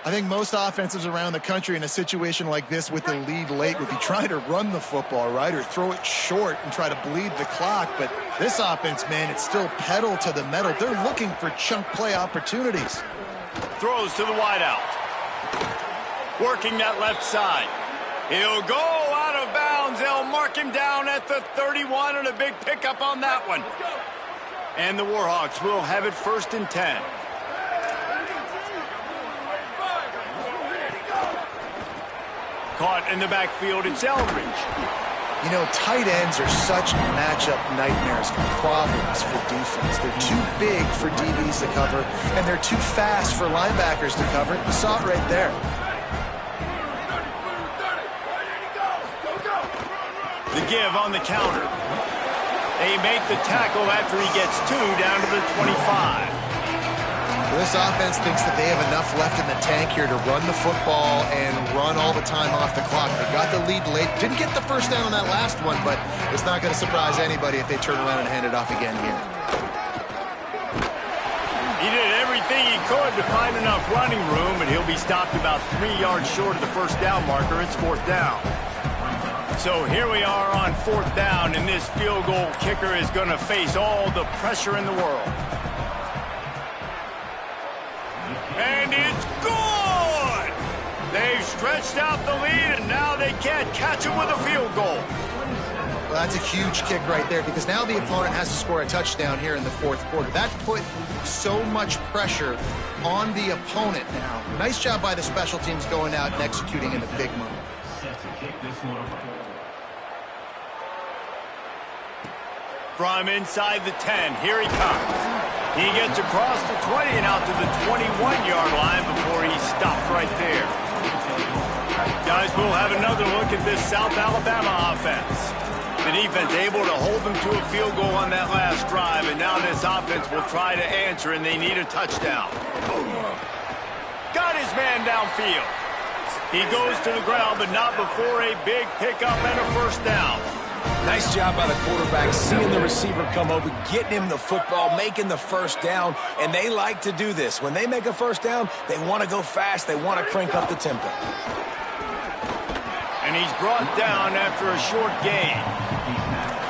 I think most offenses around the country in a situation like this with the lead late would be trying to run the football, right, or throw it short and try to bleed the clock. But this offense, man, it's still pedal to the metal. They're looking for chunk play opportunities. Throws to the wideout. Working that left side. He'll go out of bounds. They'll mark him down at the 31 and a big pickup on that one. And the Warhawks will have it 1st and 10. Caught in the backfield, it's Eldridge. You know, tight ends are such matchup nightmares and problems for defense. They're too big for DBs to cover, and they're too fast for linebackers to cover. You saw it right there. The give on the counter. They make the tackle after he gets 2 down to the 25. This offense thinks that they have enough left in the tank here to run the football and run all the time off the clock. They got the lead late. Didn't get the first down on that last one, but it's not going to surprise anybody if they turn around and hand it off again here. He did everything he could to find enough running room, and he'll be stopped about 3 yards short of the first down marker. It's 4th down. So here we are on 4th down, and this field goal kicker is going to face all the pressure in the world. And it's good! They've stretched out the lead, and now they can't catch him with a field goal. Well, that's a huge kick right there because now the opponent has to score a touchdown here in the 4th quarter. That put so much pressure on the opponent now. Nice job by the special teams going out and executing in the big moment. From inside the 10, here he comes. He gets across the 20 and out to the 21-yard line before he stopped right there. Guys, we'll have another look at this South Alabama offense. The defense able to hold them to a field goal on that last drive, and now this offense will try to answer, and they need a touchdown. Got his man downfield. He goes to the ground, but not before a big pickup and a first down. Nice job by the quarterback, seeing the receiver come over, getting him the football, making the first down, and they like to do this. When they make a first down, they want to go fast. They want to crank up the tempo. And he's brought down after a short gain.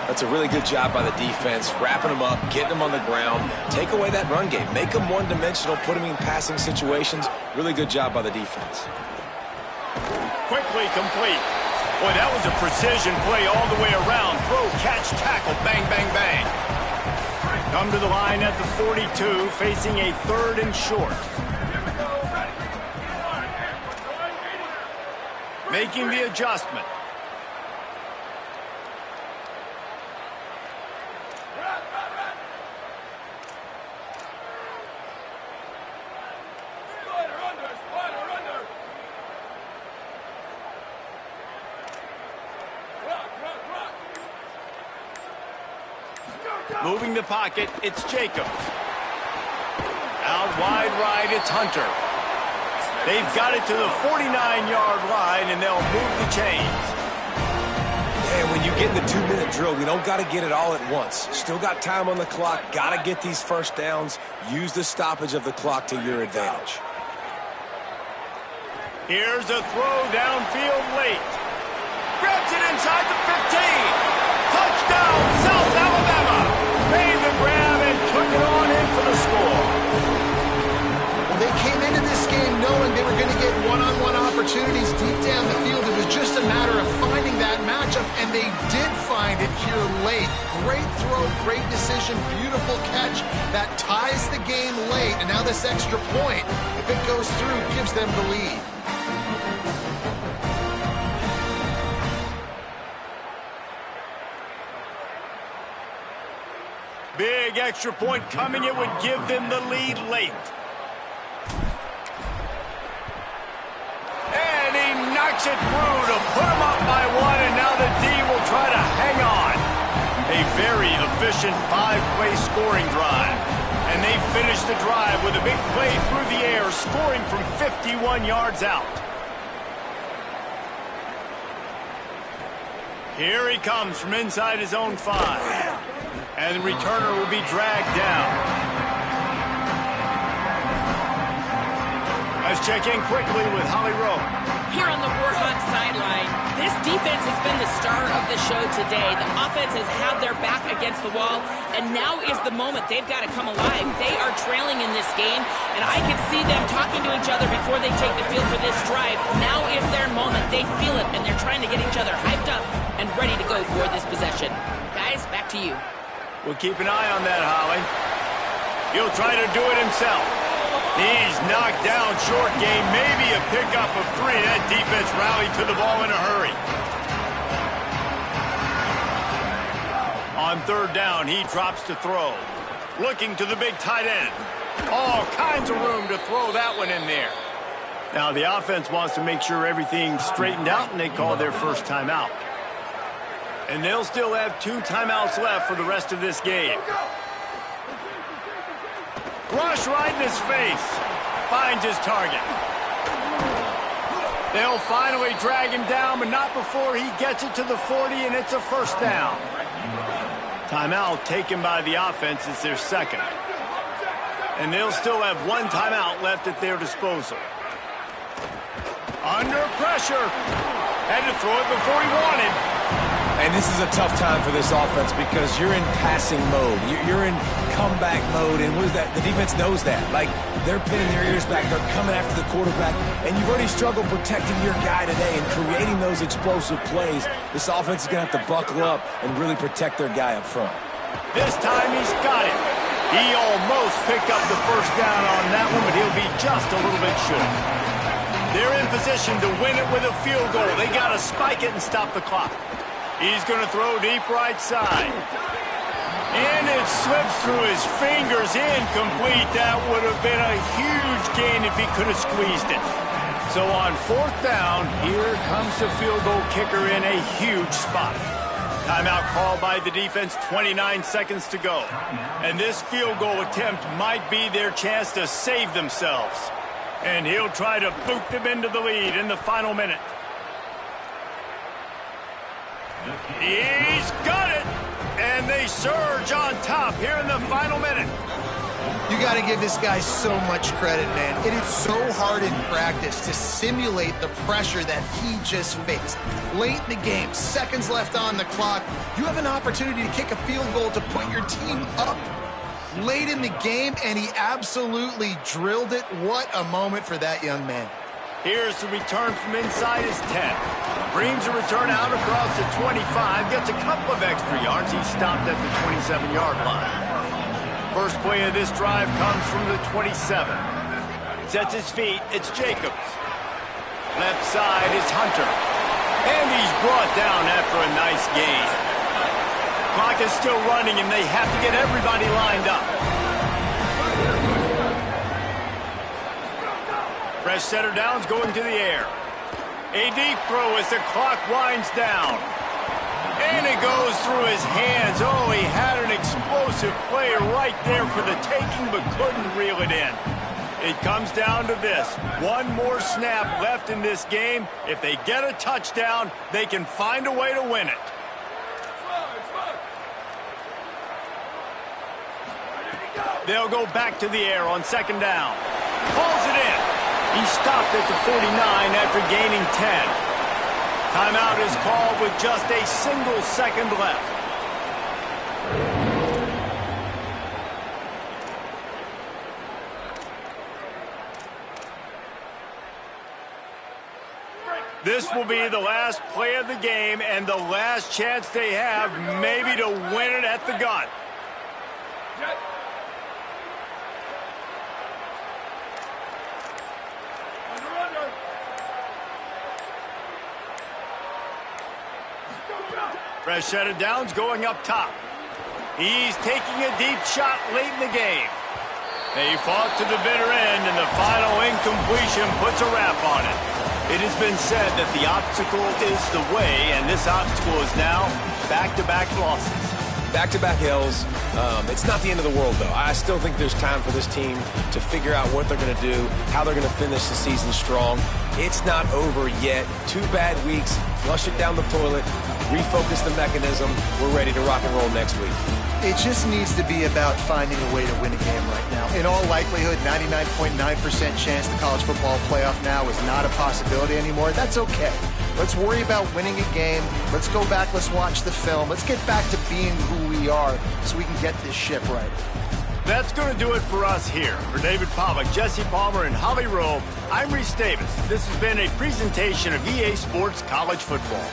That's a really good job by the defense, wrapping them up, getting them on the ground, take away that run game, make them one-dimensional, put them in passing situations. Really good job by the defense. Quickly complete. Boy, that was a precision play all the way around. Throw, catch, tackle, bang, bang, bang. Come to the line at the 42, facing a 3rd and short. Making the adjustment. Moving the pocket, it's Jacobs. Out wide right, it's Hunter. They've got it to the 49-yard line, and they'll move the chains. And when you get in the 2-minute drill, you don't got to get it all at once. Still got time on the clock, got to get these first downs. Use the stoppage of the clock to your advantage. Here's a throw downfield late. Grabs it inside the 15. Touchdown, South Alabama. Made the grab and took it on in for the score. Well, they came into this game knowing they were going to get one-on-one opportunities deep down the field. It was just a matter of finding that matchup, and they did find it here late. Great throw, great decision, beautiful catch. That ties the game late, and now this extra point, if it goes through, gives them the lead. Big extra point coming. It would give them the lead late. And he Makes it through to put him up by one, and now the D will try to hang on. A very efficient 5-play scoring drive. And they finish the drive with a big play through the air, scoring from 51 yards out. Here he comes from inside his own 5. And the returner will be dragged down. Let's check in quickly with Holly Rowe. Here on the Warhawk sideline, this defense has been the star of the show today. The offense has had their back against the wall, and now is the moment they've got to come alive. They are trailing in this game, and I can see them talking to each other before they take the field for this drive. Now is their moment. They feel it, and they're trying to get each other hyped up and ready to go for this possession. Guys, back to you. We'll keep an eye on that, Holly. He'll try to do it himself. He's knocked down short game, maybe a pickup of 3. That defense rallied to the ball in a hurry. On 3rd down, he drops to throw. Looking to the big tight end. All kinds of room to throw that one in there. Now the offense wants to make sure everything's straightened out, and they call their first timeout. And they'll still have 2 timeouts left for the rest of this game. Rush right in his face. Finds his target. They'll finally drag him down, but not before he gets it to the 40, and it's a first down. Timeout taken by the offense is their second. And they'll still have 1 timeout left at their disposal. Under pressure. Had to throw it before he wanted. And this is a tough time for this offense because you're in passing mode. You're in comeback mode, and what is that? The defense knows that. Like, they're pinning their ears back. They're coming after the quarterback, and you've already struggled protecting your guy today and creating those explosive plays. This offense is going to have to buckle up and really protect their guy up front. This time he's got it. He almost picked up the first down on that one, but he'll be just a little bit short. They're in position to win it with a field goal. They got to spike it and stop the clock. He's going to throw deep right side. And it slips through his fingers, incomplete. That would have been a huge gain if he could have squeezed it. So on 4th down, here comes the field goal kicker in a huge spot. Timeout called by the defense, 29 seconds to go. And this field goal attempt might be their chance to save themselves. And he'll try to boot them into the lead in the final minute. He's got it! And they surge on top here in the final minute. You got to give this guy so much credit, man. It is so hard in practice to simulate the pressure that he just faced. Late in the game, seconds left on the clock, you have an opportunity to kick a field goal to put your team up late in the game, and he absolutely drilled it. What a moment for that young man. Here's the return from inside his 10. Brings a return out across the 25. Gets a couple of extra yards. He's stopped at the 27-yard line. First play of this drive comes from the 27. Sets his feet. It's Jacobs. Left side is Hunter. And he's brought down after a nice gain. Clock is still running, and they have to get everybody lined up. Fresh setter downs going to the air. A deep throw as the clock winds down. And it goes through his hands. Oh, he had an explosive play right there for the taking, but couldn't reel it in. It comes down to this. One more snap left in this game. If they get a touchdown, they can find a way to win it. They'll go back to the air on 2nd down. Pulls it in. He stopped at the 49 after gaining 10. Timeout is called with just a single second left. This will be the last play of the game and the last chance they have maybe to win it at the gun. Fresh set of downs going up top. He's taking a deep shot late in the game. They fought to the bitter end, and the final incompletion puts a wrap on it. It has been said that the obstacle is the way, and this obstacle is now back-to-back losses. Back-to-back L's. It's not the end of the world, though. I still think there's time for this team to figure out what they're going to do, how they're going to finish the season strong. It's not over yet. 2 bad weeks. Flush it down the toilet. Refocus the mechanism. We're ready to rock and roll next week. It just needs to be about finding a way to win a game right now. In all likelihood, 99.9% chance the college football playoff now is not a possibility anymore. That's okay. Let's worry about winning a game. Let's go back. Let's watch the film. Let's get back to being who we are so we can get this ship right. That's going to do it for us here. For David Pollack, Jesse Palmer, and Holly Rowe, I'm Reese Davis. This has been a presentation of EA Sports College Football.